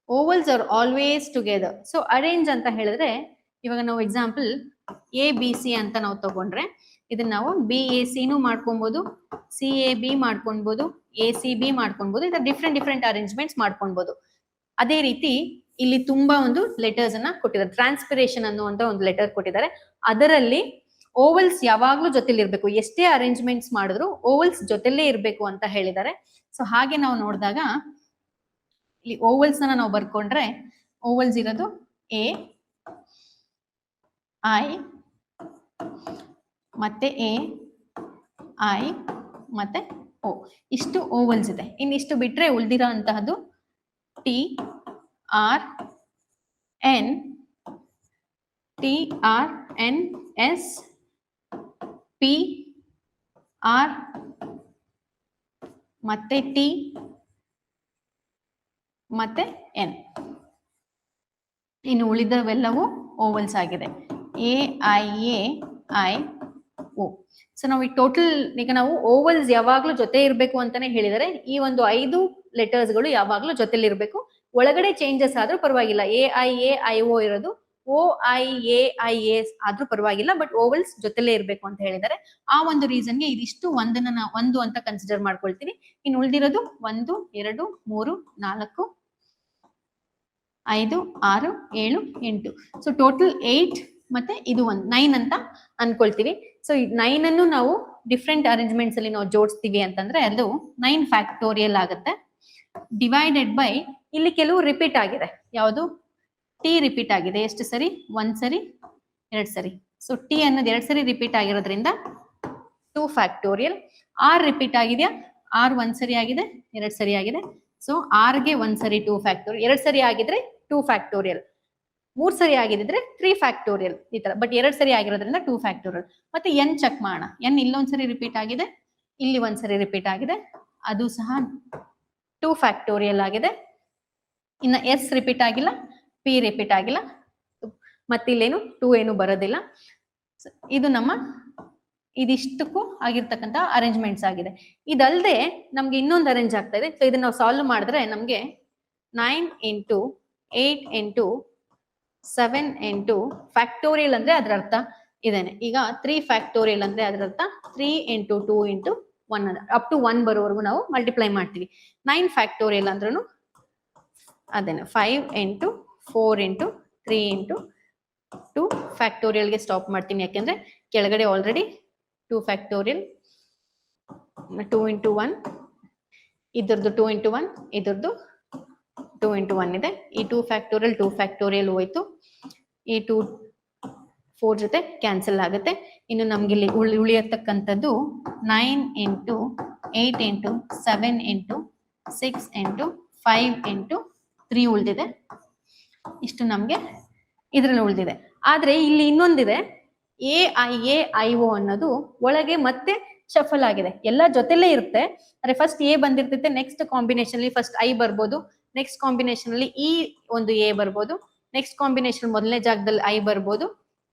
ovals are always together. So arrange ಅಂತ ಹೇಳಿದ್ರೆ ಇವಾಗ ನಾವು example A B C ಅಂತ ನಾವು ತಗೊಂಡ್ರೆ ಇದನ್ನ ನಾವು ಬಿ ಎ ಸಿನೂ ಮಾಡ್ಕೊಬಹುದು, ಸಿ ಎ ಬಿ ಮಾಡ್ಕೊಬಹುದು, ಎ ಸಿ ಬಿ ಮಾಡ್ಕೊಬಹುದು. ಇದರ ಡಿಫ್ರೆಂಟ್ ಅರೇಂಜ್ಮೆಂಟ್ಸ್ ಮಾಡ್ಕೊಬಹುದು. ಅದೇ ರೀತಿ ಇಲ್ಲಿ ತುಂಬಾ ಒಂದು ಲೆಟರ್ಸ್ ಅನ್ನ ಕೊಟ್ಟಿದ್ದಾರೆ. ಟ್ರಾನ್ಸ್ಪಿರೇಷನ್ ಅನ್ನುವಂತ ಒಂದು ಲೆಟರ್ ಕೊಟ್ಟಿದ್ದಾರೆ. ಅದರಲ್ಲಿ ಓವಲ್ಸ್ ಯಾವಾಗ್ಲೂ ಜೊತೆಲಿ ಇರ್ಬೇಕು, ಎಷ್ಟೇ ಅರೇಂಜ್ಮೆಂಟ್ಸ್ ಮಾಡಿದ್ರು ಓವಲ್ಸ್ ಜೊತೆಲೇ ಇರ್ಬೇಕು ಅಂತ ಹೇಳಿದ್ದಾರೆ. ಸೊ ಹಾಗೆ ನಾವು ನೋಡಿದಾಗ ಇಲ್ಲಿ ಓವಲ್ಸ್ ನ ನಾವು ಬರ್ಕೊಂಡ್ರೆ ಓವಲ್ಸ್ ಇರೋದು ಎ ಐ ಮತ್ತೆ ಎ ಐ ಮತ್ತೆ ಓ, ಇಷ್ಟು ಓವಲ್ಸ್ ಇದೆ. ಇನ್ನಿಷ್ಟು ಬಿಟ್ರೆ ಉಳಿದಿರೋ ಅಂತಹದ್ದು T R N, T R N S, P R ಮತ್ತೆ ಟಿ ಮತ್ತೆ ಎನ್. ಇನ್ನು ಉಳಿದವೆಲ್ಲವೂ ಓವಲ್ಸ್ ಆಗಿದೆ. A I A I O. So ನಾವು ಈ ಟೋಟಲ್ ಈಗ ನಾವು ಓವಲ್ಸ್ ಯಾವಾಗ್ಲೂ ಜೊತೆ ಇರಬೇಕು ಅಂತಾನೆ ಹೇಳಿದರೆ ಈ ಒಂದು 5 ಲೆಟರ್ಸ್ಗಳು ಯಾವಾಗ್ಲೂ ಜೊತೆಲಿ ಇರಬೇಕು. ಒಳಗಡೆ ಚೇಂಜಸ್ ಆದ್ರೂ ಪರವಾಗಿಲ್ಲ. A I A I O ಇರೋದು O I A I A ಆದ್ರೂ ಪರವಾಗಿಲ್ಲ, ಬಟ್ ಓವಲ್ಸ್ ಜೊತೆಲೇ ಇರಬೇಕು ಅಂತ ಹೇಳಿದ್ದಾರೆ. ಆ ಒಂದು ರೀಸನ್ಗೆ ಇದಿಷ್ಟು ಒಂದನ್ನ ನಾವು 1 ಅಂತ ಕನ್ಸಿಡರ್ ಮಾಡ್ಕೊಳ್ತೀವಿ. ಇನ್ನು ಉಳಿದಿರೋದು 1 2 3 4 5 6 7 8. ಸೊ ಟೋಟಲ್ 8 ಮತ್ತೆ ಇದು 9 ಅಂತ ಅನ್ಕೊಳ್ತೀವಿ. ಸೊ ಈ 9 ಅನ್ನು ನಾವು ಡಿಫ್ರೆಂಟ್ ಅರೇಂಜ್ಮೆಂಟ್ಸ್ ಅಲ್ಲಿ ನಾವು ಜೋಡಿಸ್ತೀವಿ ಅಂತಂದ್ರೆ ಅದು 9 ಫ್ಯಾಕ್ಟೋರಿಯಲ್ ಆಗುತ್ತೆ. ಡಿವೈಡೆಡ್ ಬೈ ಇಲ್ಲಿ ಕೆಲವು ರಿಪೀಟ್ ಆಗಿದೆ. ಯಾವುದು? ಟಿ ರಿಪೀಟ್ ಆಗಿದೆ. ಎಷ್ಟು ಸರಿ? 1 ಸರಿ 2 ಸರಿ. ಸೊ ಟಿ ಅನ್ನೋದು 2 ಸರಿ ರಿಪೀಟ್ ಆಗಿರೋದ್ರಿಂದ 2 ಫ್ಯಾಕ್ಟೋರಿಯಲ್. ಆರ್ ರಿಪೀಟ್ ಆಗಿದೆಯಾ? ಆರ್ 1 ಸರಿ ಆಗಿದೆ, 2 ಸರಿ ಆಗಿದೆ. ಸೊ ಆರ್ಗೆ 1 ಸರಿ 2 ಫ್ಯಾಕ್ಟೋರಿಯಲ್, 2 ಸರಿ ಆಗಿದ್ರೆ 2 ಫ್ಯಾಕ್ಟೋರಿಯಲ್, 3 ಸರಿ ಆಗಿದ್ರೆ 3 ಫ್ಯಾಕ್ಟೋರಿಯಲ್ ಈ ತರ. ಬಟ್ 2 ಸರಿ ಆಗಿರೋದ್ರಿಂದ 2 ಫ್ಯಾಕ್ಟೋರಿಯಲ್. ಮತ್ತೆ ಎನ್ ಚೆಕ್ ಮಾಡೋಣ. ಎನ್ ಇಲ್ಲೊಂದ್ ಸರಿ ರಿಪೀಟ್ ಆಗಿದೆ, ಇಲ್ಲಿ 1 ಸರಿ ರಿಪೀಟ್ ಆಗಿದೆ, ಅದು ಸಹ 2 ಫ್ಯಾಕ್ಟೋರಿಯಲ್ ಆಗಿದೆ. ಇನ್ನು ಎಸ್ ರಿಪೀಟ್ ಆಗಿಲ್ಲ, ಪಿ ರಿಪೀಟ್ ಆಗಿಲ್ಲ, ಮತ್ತಿಲ್ಲೇನು 2 ಏನು ಬರೋದಿಲ್ಲ. ಇದು ನಮ್ಮ ಇದಿಷ್ಟಕ್ಕೂ ಆಗಿರ್ತಕ್ಕಂಥ ಅರೇಂಜ್ಮೆಂಟ್ಸ್ ಆಗಿದೆ. ಇದಲ್ಲದೆ ನಮ್ಗೆ ಇನ್ನೊಂದು ಅರೇಂಜ್ ಆಗ್ತಾ ಇದೆ. ಸೊ ಇದನ್ನ ನಾವು ಸಾಲ್ವ್ ಮಾಡಿದ್ರೆ ನಮ್ಗೆ 9 ಇಂಟು 8 ಇಂಟು 7 ಇಂಟು ಫ್ಯಾಕ್ಟೋರಿಯಲ್ ಅಂದ್ರೆ ಅದರ ಅರ್ಥ ಇದೇನೆ. ಈಗ 3 ಫ್ಯಾಕ್ಟೋರಿಯಲ್ ಅಂದ್ರೆ ಅದರ ಅರ್ಥ 3 ಇಂಟು 2 ಇಂಟು 1 ಅಪ್ ಟು 1 ಬರೋವರೆಗೂ ನಾವು ಮಲ್ಟಿಪ್ಲೈ ಮಾಡ್ತೀವಿ. 9 ಫ್ಯಾಕ್ಟೋರಿಯಲ್ ಅಂದ್ರೂ ಅದೇನೆ 5 ಇಂಟು 4 ಇಂಟು 3 ಇಂಟು 2 ಫ್ಯಾಕ್ಟೋರಿಯಲ್ಗೆ ಸ್ಟಾಪ್ ಮಾಡ್ತೀನಿ, ಯಾಕೆಂದ್ರೆ ಕೆಳಗಡೆ ಆಲ್ರೆಡಿ 2 ಫ್ಯಾಕ್ಟೋರಿಯಲ್ 2 ಇಂಟು 1 ಇದ್ರದ್ದು 2 ಇಂಟು 1 ಇದ್ರದ್ದು 2 ಇಂಟು 1 ಇದೆ. ಈ 2 ಫ್ಯಾಕ್ಟೋರಿಯಲ್ ಹೋಯ್ತು. ಈ 2 4 ಜೊತೆ ಕ್ಯಾನ್ಸಲ್ ಆಗುತ್ತೆ. ಇನ್ನು ನಮ್ಗೆ ಇಲ್ಲಿ ಉಳಿಯತಕ್ಕಂಥದ್ದು 9 into 8 into 7 into 6 into 5 into 3 ಉಳಿದಿದೆ. ಇಷ್ಟು ನಮ್ಗೆ ಇದ್ರಲ್ಲಿ ಉಳಿದಿದೆ. ಆದ್ರೆ ಇಲ್ಲಿ ಇನ್ನೊಂದಿದೆ, AIO ಅನ್ನೋದು ಒಳಗೆ ಮತ್ತೆ ಶಫಲ್ ಆಗಿದೆ. ಎಲ್ಲ ಜೊತೆಲೇ ಇರುತ್ತೆ. ಅಂದ್ರೆ ಫಸ್ಟ್ ಎ ಬಂದಿರ್ತೈತೆ, ನೆಕ್ಸ್ಟ್ ಕಾಂಬಿನೇಷನ್ ಅಲ್ಲಿ ಫಸ್ಟ್ ಐ ಬರ್ಬೋದು, ನೆಕ್ಸ್ಟ್ ಕಾಂಬಿನೇಷನ್ ಅಲ್ಲಿ ಈ ಒಂದು ಎ ಬರ್ಬೋದು, ನೆಕ್ಸ್ಟ್ ಕಾಂಬಿನೇಷನ್ ಮೊದಲನೇ ಜಾಗದಲ್ಲಿ ಐ ಬರ್ಬೋದು,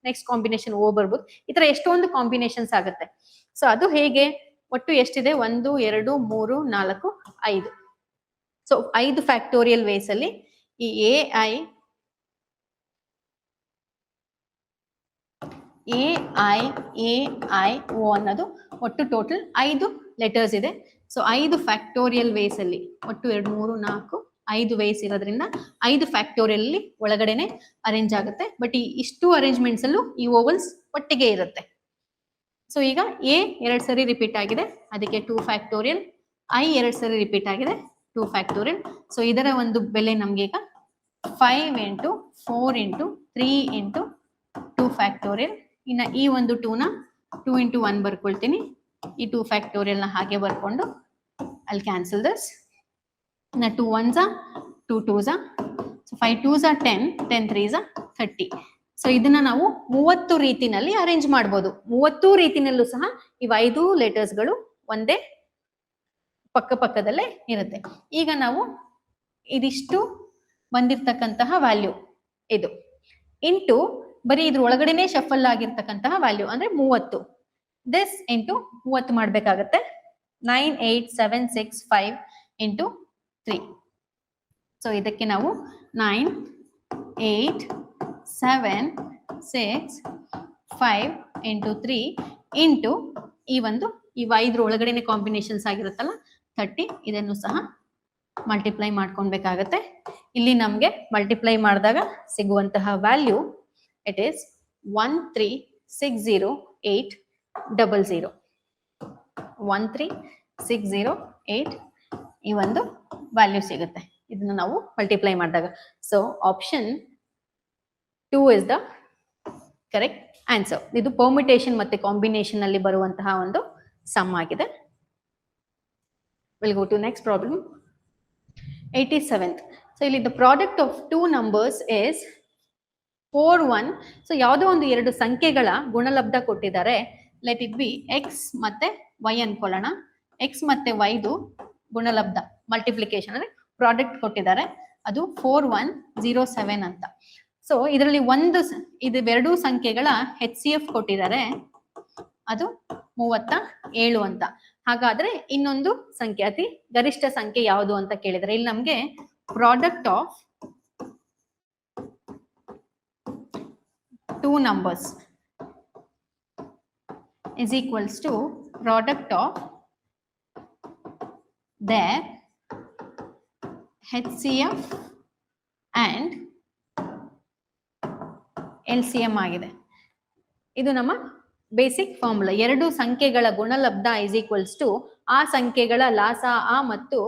ನೆಕ್ಸ್ಟ್ ಕಾಂಬಿನೇಷನ್ ಓ ಬರ್ಬೋದು. ಈ ತರ ಎಷ್ಟೊಂದು ಕಾಂಬಿನೇಷನ್ಸ್ ಆಗುತ್ತೆ. ಸೊ ಅದು ಹೇಗೆ, ಒಟ್ಟು ಎಷ್ಟಿದೆ, 1 2 3 4 5. ಸೊ 5 ಫ್ಯಾಕ್ಟೋರಿಯಲ್ ವೇಸ್ ಅಲ್ಲಿ ಈ AIO ಅನ್ನೋದು ಒಟ್ಟು ಟೋಟಲ್ 5 ಲೆಟರ್ಸ್ ಇದೆ. ಸೊ 5 ಫ್ಯಾಕ್ಟೋರಿಯಲ್ ವೇಸ್ ಅಲ್ಲಿ ಒಟ್ಟು 2 3 4 5 ವೇಸ್ ಇರೋದ್ರಿಂದ 5 ಫ್ಯಾಕ್ಟೋರಿಯಲ್ ಅಲ್ಲಿ ಒಳಗಡೆನೆ ಅರೇಂಜ್ ಆಗುತ್ತೆ. ಬಟ್ ಈ ಇಷ್ಟು ಅರೇಂಜ್ಮೆಂಟ್ಸ್ ಅಲ್ಲೂ ಈ ಓವಲ್ಸ್ ಒಟ್ಟಿಗೆ ಇರುತ್ತೆ. ಸೊ ಈಗ ಎ 2 ಸರಿ ರಿಪೀಟ್ ಆಗಿದೆ, ಅದಕ್ಕೆ 2 ಫ್ಯಾಕ್ಟೋರಿಯಲ್. ಐ 2 ಸರಿ ರಿಪೀಟ್ ಆಗಿದೆ, 2 ಫ್ಯಾಕ್ಟೋರಿಯಲ್. ಸೊ ಇದರ ಒಂದು ಬೆಲೆ ನಮ್ಗೆ ಈಗ 5 ಇಂಟು 4 ಇಂಟು 3 ಇಂಟು 2 ಫ್ಯಾಕ್ಟೋರಿಯಲ್. ಇನ್ನು ಈ ಒಂದು 2ನ 2 ಇಂಟು 1 ಬರ್ಕೊಳ್ತೀನಿ. ಈ 2 ಫ್ಯಾಕ್ಟೋರಿಯಲ್ನ ಹಾಗೆ ಬರ್ಕೊಂಡು ಅಲ್ಲಿ ಕ್ಯಾನ್ಸಲ್ ದಸ್. ಇನ್ನು 2 1s 2 2s, so 5 2s 10, 10 3s 30. So ಇದನ್ನ ನಾವು 30 ರೀತಿನಲ್ಲಿ ಅರೇಂಜ್ ಮಾಡ್ಬೋದು. 30 ರೀತಿನಲ್ಲೂ ಸಹ ಇವ್ 5 ಲೆಟರ್ಸ್ಗಳು ಒಂದೇ ಪಕ್ಕದಲ್ಲೇ ಇರುತ್ತೆ. ಈಗ ನಾವು ಇದಿಷ್ಟು ಬಂದಿರ್ತಕ್ಕಂತಹ ವ್ಯಾಲ್ಯೂ ಇದು ಇಂಟು ಬರೀ ಇದ್ರ ಒಳಗಡೆನೆ ಶಫಲ್ ಆಗಿರ್ತಕ್ಕಂತಹ ವ್ಯಾಲ್ಯೂ ಅಂದ್ರೆ 30. ದಿಸ್ ಇಂಟು 30 ಮಾಡ್ಬೇಕಾಗತ್ತೆ. 9 8 7 6 5 ಇಂಟು 3. ಸೊ ಇದಕ್ಕೆ ನಾವು 9 8 7 6 5 ಇಂಟು 3 ಇಂಟು ಈ 5 ಒಳಗಡೆನೆ ಕಾಂಬಿನೇಷನ್ಸ್ ಆಗಿರುತ್ತಲ್ಲ 30, ಇದನ್ನು ಸಹ ಮಲ್ಟಿಪ್ಲೈ ಮಾಡ್ಕೊಳ್ಬೇಕಾಗತ್ತೆ. ಇಲ್ಲಿ ನಮ್ಗೆ ಮಲ್ಟಿಪ್ಲೈ ಮಾಡಿದಾಗ ಸಿಗುವಂತಹ ವ್ಯಾಲ್ಯೂ it is 1360800. 13608 ಈ ಒಂದು ವ್ಯಾಲ್ಯೂ ಸಿಗುತ್ತೆ. ಇದನ್ನ ನಾವು ಮಲ್ಟಿಪ್ಲೈ ಮಾಡಿದಾಗ. So option 2 is the correct answer. ಇದು ಪರ್ಮಿಟೇಷನ್ ಮತ್ತೆ ಕಾಂಬಿನೇಷನ್ ಅಲ್ಲಿ ಬರುವಂತಹ ಒಂದು ಸಮ್ ಆಗಿದೆ. Will go to next problem. 87th. So ಇಲ್ಲಿ the product of 2 numbers is 4 1. So ಯಾವುದೋ ಒಂದು 2 ಸಂಖ್ಯೆಗಳ ಗುಣಲಬ್ಧ ಕೊಟ್ಟಿದ್ದಾರೆ. ಲೆಟ್ ಇಟ್ ಬಿ ಎಕ್ಸ್ ಮತ್ತೆ ವೈ ಅನ್ಕೊಳ್ಳೋಣ. ಎಕ್ಸ್ ಮತ್ತೆ ವೈದು ಗುಣಲಬ್ಧ ಮಲ್ಟಿಪ್ಲಿಕೇಶನ್ ಅಂದ್ರೆ ಪ್ರಾಡಕ್ಟ್ ಕೊಟ್ಟಿದ್ದಾರೆ. ಅದು 4107 ಅಂತ. ಸೊ ಇದರಲ್ಲಿ ಇವೆರಡೂ ಸಂಖ್ಯೆಗಳ HCF ಕೊಟ್ಟಿದ್ದಾರೆ, ಅದು 37 ಅಂತ. ಹಾಗಾದ್ರೆ ಇನ್ನೊಂದು ಸಂಖ್ಯೆ, ಅತಿ ಗರಿಷ್ಠ ಸಂಖ್ಯೆ ಯಾವುದು ಅಂತ ಕೇಳಿದ್ರೆ ಇಲ್ಲಿ ನಮ್ಗೆ product of 2 numbers is equals to product of their HCF and LCM ಆಗಿದೆ. ಇದು ನಮ್ಮ ಬೇಸಿಕ್ ಫಾರ್ಮುಲಾ. 2 ಸಂಖ್ಯೆಗಳ ಗುಣಲಬ್ಧ is equals to ಆ ಸಂಖ್ಯೆಗಳ ಲಾಸಾ ಮತ್ತು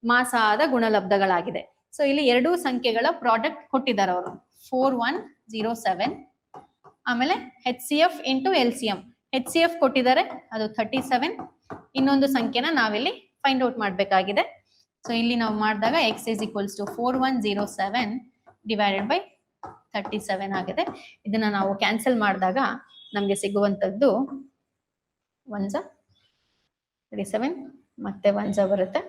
ಮಾಸಾದ ಗುಣಲಬ್ಧಗಳಾಗಿದೆ. ಸೊ ಇಲ್ಲಿ 2 ಸಂಖ್ಯೆಗಳ ಪ್ರಾಡಕ್ಟ್ ಕೊಟ್ಟಿದ್ದಾರೆ ಅವರು 4107. ಆಮೇಲೆ HCF ಇಂಟು LCM. HCF ಕೊಟ್ಟಿದ್ದಾರೆ, ಅದು 37. ಇನ್ನೊಂದು ಸಂಖ್ಯೆನ ನಾವಿಲ್ಲಿ ಫೈಂಡ್ ಔಟ್ ಮಾಡಬೇಕಾಗಿದೆ. ಸೊ ಇಲ್ಲಿ ನಾವು ಮಾಡಿದಾಗ x is equals to 4107 divided by 37 ಆಗಿದೆ. ಇದನ್ನ ನಾವು ಕ್ಯಾನ್ಸಲ್ ಮಾಡಿದಾಗ ನಮಗೆ ಸಿಗುವಂತದ್ದು 1s 37 ಮತ್ತೆ 1 ಬರುತ್ತೆ,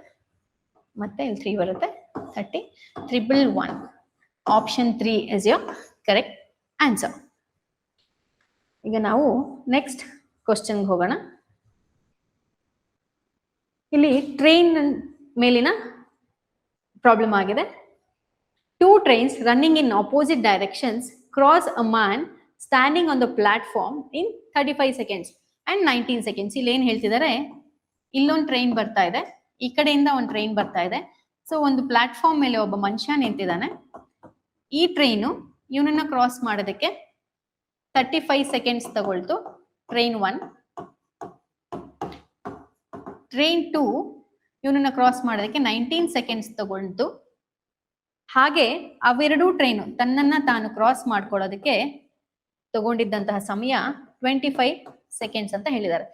ಮತ್ತೆ ಇಲ್ಲಿ 3 ಬರುತ್ತೆ, 30, 111. Option 3 is your correct answer. ಈಗ ನಾವು ನೆಕ್ಸ್ಟ್ ಕ್ವಶನ್ಗೆ ಹೋಗೋಣ. ಇಲ್ಲಿ ಟ್ರೈನ್ ಮೇಲಿನ ಪ್ರಾಬ್ಲಮ್ ಆಗಿದೆ. 2 trains running in opposite directions cross a man standing on the platform in 35 seconds and 19 seconds. ಇಲ್ಲಿ ಏನ್ ಹೇಳ್ತಿದ್ದಾರೆ, ಇಲ್ಲೊಂದು ಟ್ರೈನ್ ಬರ್ತಾ ಇದೆ, ಈ ಕಡೆಯಿಂದ ಒಂದು ಟ್ರೈನ್ ಬರ್ತಾ ಇದೆ. ಸೊ ಒಂದು ಪ್ಲಾಟ್ಫಾರ್ಮ್ ಮೇಲೆ ಒಬ್ಬ ಮನುಷ್ಯ ನಿಂತಿದ್ದಾನೆ. ಈ ಟ್ರೈನು ಇವನನ್ನ ಕ್ರಾಸ್ ಮಾಡೋದಕ್ಕೆ 35 ಸೆಕೆಂಡ್ಸ್ ತಗೊಳ್ತು ಟ್ರೈನ್ 1. ಟ್ರೈನ್ 2 ಇವನನ್ನ ಕ್ರಾಸ್ ಮಾಡೋದಕ್ಕೆ 19 ಸೆಕೆಂಡ್ಸ್ ತಗೊಳ್ತು. ಹಾಗೆ ಅವೆರಡೂ ಟ್ರೈನು ತನ್ನನ್ನ ತಾನು ಕ್ರಾಸ್ ಮಾಡ್ಕೊಳ್ಳೋದಕ್ಕೆ ತಗೊಂಡಿದ್ದಂತಹ ಸಮಯ 25 ಸೆಕೆಂಡ್ಸ್ ಅಂತ ಹೇಳಿದ್ದಾರೆ.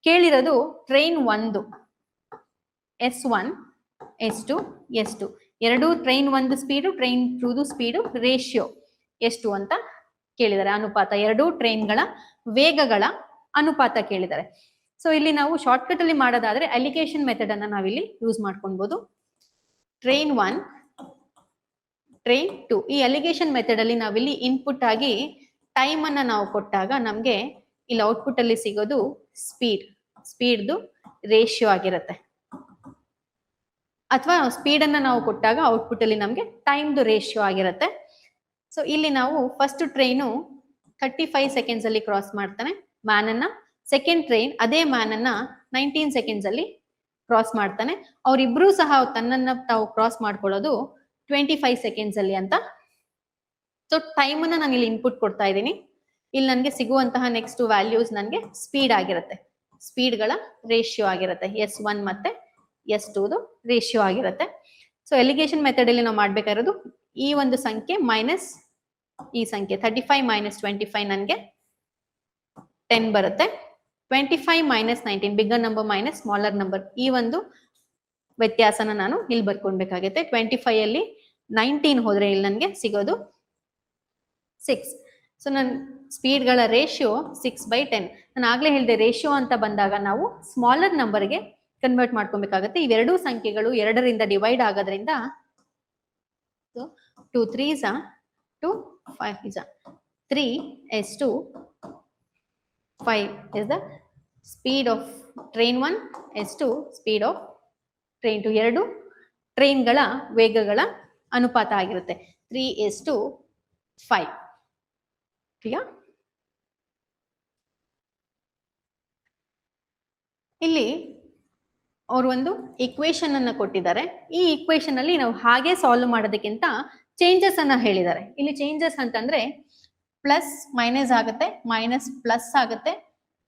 ಕೇಳಿರೋದು ಟ್ರೈನ್ 1 S1 S2 S2 ಎರಡು train 1 speed train 2 speed ratio ಎಷ್ಟು ಅಂತ ಕೇಳಿದ್ದಾರೆ. ಅನುಪಾತ, ಎರಡು ಟ್ರೈನ್ಗಳ ವೇಗಗಳ ಅನುಪಾತ ಕೇಳಿದ್ದಾರೆ. ಸೊ ಇಲ್ಲಿ ನಾವು ಶಾರ್ಟ್ಕಟ್ ಅಲ್ಲಿ ಮಾಡೋದಾದ್ರೆ ಅಲಿಗೇಷನ್ ಮೆಥಡ್ ಅನ್ನ ನಾವಿಲ್ಲಿ ಯೂಸ್ ಮಾಡ್ಕೊಳ್ಬಹುದು. ಟ್ರೈನ್ 1 ಟ್ರೈನ್ 2 ಈ ಅಲಿಗೇಷನ್ ಮೆಥಡ್ ಅಲ್ಲಿ ನಾವಿಲ್ಲಿ ಇನ್ಪುಟ್ ಆಗಿ ಟೈಮ್ ಅನ್ನ ನಾವು ಕೊಟ್ಟಾಗ ನಮ್ಗೆ ಇಲ್ಲಿ ಔಟ್ಪುಟ್ ಅಲ್ಲಿ ಸಿಗೋದು ಸ್ಪೀಡ್ದು ರೇಷಿಯೋ ಆಗಿರುತ್ತೆ. ಅಥವಾ ಸ್ಪೀಡ್ ಅನ್ನ ನಾವು ಕೊಟ್ಟಾಗ ಔಟ್ಪುಟ್ ಅಲ್ಲಿ ನಮ್ಗೆ ಟೈಮ್ದು ರೇಷಿಯೋ ಆಗಿರುತ್ತೆ. ಸೊ ಇಲ್ಲಿ ನಾವು ಫಸ್ಟ್ ಟ್ರೈನು 35 ಸೆಕೆಂಡ್ಸ್ ಅಲ್ಲಿ ಕ್ರಾಸ್ ಮಾಡ್ತಾನೆ ಮ್ಯಾನ್ ಅನ್ನ. ಸೆಕೆಂಡ್ ಟ್ರೈನ್ ಅದೇ ಮ್ಯಾನ್ ಅನ್ನ 19 ಸೆಕೆಂಡ್ಸ್ ಅಲ್ಲಿ ಕ್ರಾಸ್ ಮಾಡ್ತಾನೆ. ಅವರಿಬ್ರು ಸಹ ತನ್ನನ್ನ ತಾವು ಕ್ರಾಸ್ ಮಾಡ್ಕೊಳ್ಳೋದು 25 ಸೆಕೆಂಡ್ಸ್ ಅಲ್ಲಿ ಅಂತ. ಸೊ ಟೈಮ್ ಅನ್ನ ನಾನು ಇಲ್ಲಿ ಇನ್ಪುಟ್ ಕೊಡ್ತಾ ಇದ್ದೀನಿ. ಇಲ್ಲಿ ನನಗೆ ಸಿಗುವಂತಹ ನೆಕ್ಸ್ಟ್ ವ್ಯಾಲ್ಯೂಸ್ ನನಗೆ ಸ್ಪೀಡ್ ಆಗಿರುತ್ತೆ, ಸ್ಪೀಡ್ಗಳ ರೇಷಿಯೋ ಆಗಿರುತ್ತೆ. S1 ಮತ್ತೆ S2 ರೇಷಿಯೋ ಆಗಿರುತ್ತೆ. ಸೊ ಎಲಿಗೇಷನ್ ಮೆಥಡ್ ಅಲ್ಲಿ ನಾವು ಮಾಡ್ಬೇಕಾಗಿರೋದು ಈ ಒಂದು ಸಂಖ್ಯೆ ಮೈನಸ್ ಈ ಸಂಖ್ಯೆ 35 ಮೈನಸ್ 25 ನನಗೆ 10 ಬರುತ್ತೆ. 25 minus 19 bigger number minus smaller number, ಈ ಒಂದು ವ್ಯತ್ಯಾಸನ ನಾನು ಇಲ್ಲಿ ಬರ್ಕೊಳ್ಬೇಕಾಗುತ್ತೆ. 25 ಅಲ್ಲಿ 19 ಹೋದ್ರೆ ಇಲ್ಲಿ ನನಗೆ ಸಿಗೋದು 6. ಸೊ ನನ್ನ ಸ್ಪೀಡ್ಗಳ ರೇಷಿಯೋ 6/10. ನಾನು ಆಗ್ಲೇ ಹೇಳಿದೆ ರೇಷಿಯೋ ಅಂತ ಬಂದಾಗ ನಾವು ಸ್ಮಾಲರ್ ನಂಬರ್ಗೆ ಕನ್ವರ್ಟ್ ಮಾಡ್ಕೊಬೇಕಾಗುತ್ತೆ. ಇವೆರಡೂ ಸಂಖ್ಯೆಗಳು 2ರಿಂದ ಡಿವೈಡ್ ಆಗೋದ್ರಿಂದ 2 3s 2 5s 3 S2 5 is the speed of train 1, S2 speed of train 2. ಎರಡು ಟ್ರೈನ್ಗಳ ವೇಗಗಳ ಅನುಪಾತ ಆಗಿರುತ್ತೆ 3:5. ಕ್ಲಿಯರ್? ಇಲ್ಲಿ ಅವರು ಒಂದು ಈಕ್ವೇಶನ್ ಅನ್ನ ಕೊಟ್ಟಿದ್ದಾರೆ. ಈ ಈಕ್ವೇಶನ್ ಅಲ್ಲಿ ನಾವು ಹಾಗೆ ಸಾಲ್ವ್ ಮಾಡೋದಕ್ಕಿಂತ ಚೇಂಜಸ್ ಅನ್ನ ಹೇಳಿದ್ದಾರೆ. ಇಲ್ಲಿ ಚೇಂಜಸ್ ಅಂತಂದ್ರೆ ಪ್ಲಸ್ ಮೈನಸ್ ಆಗುತ್ತೆ, ಮೈನಸ್ ಪ್ಲಸ್ ಆಗುತ್ತೆ,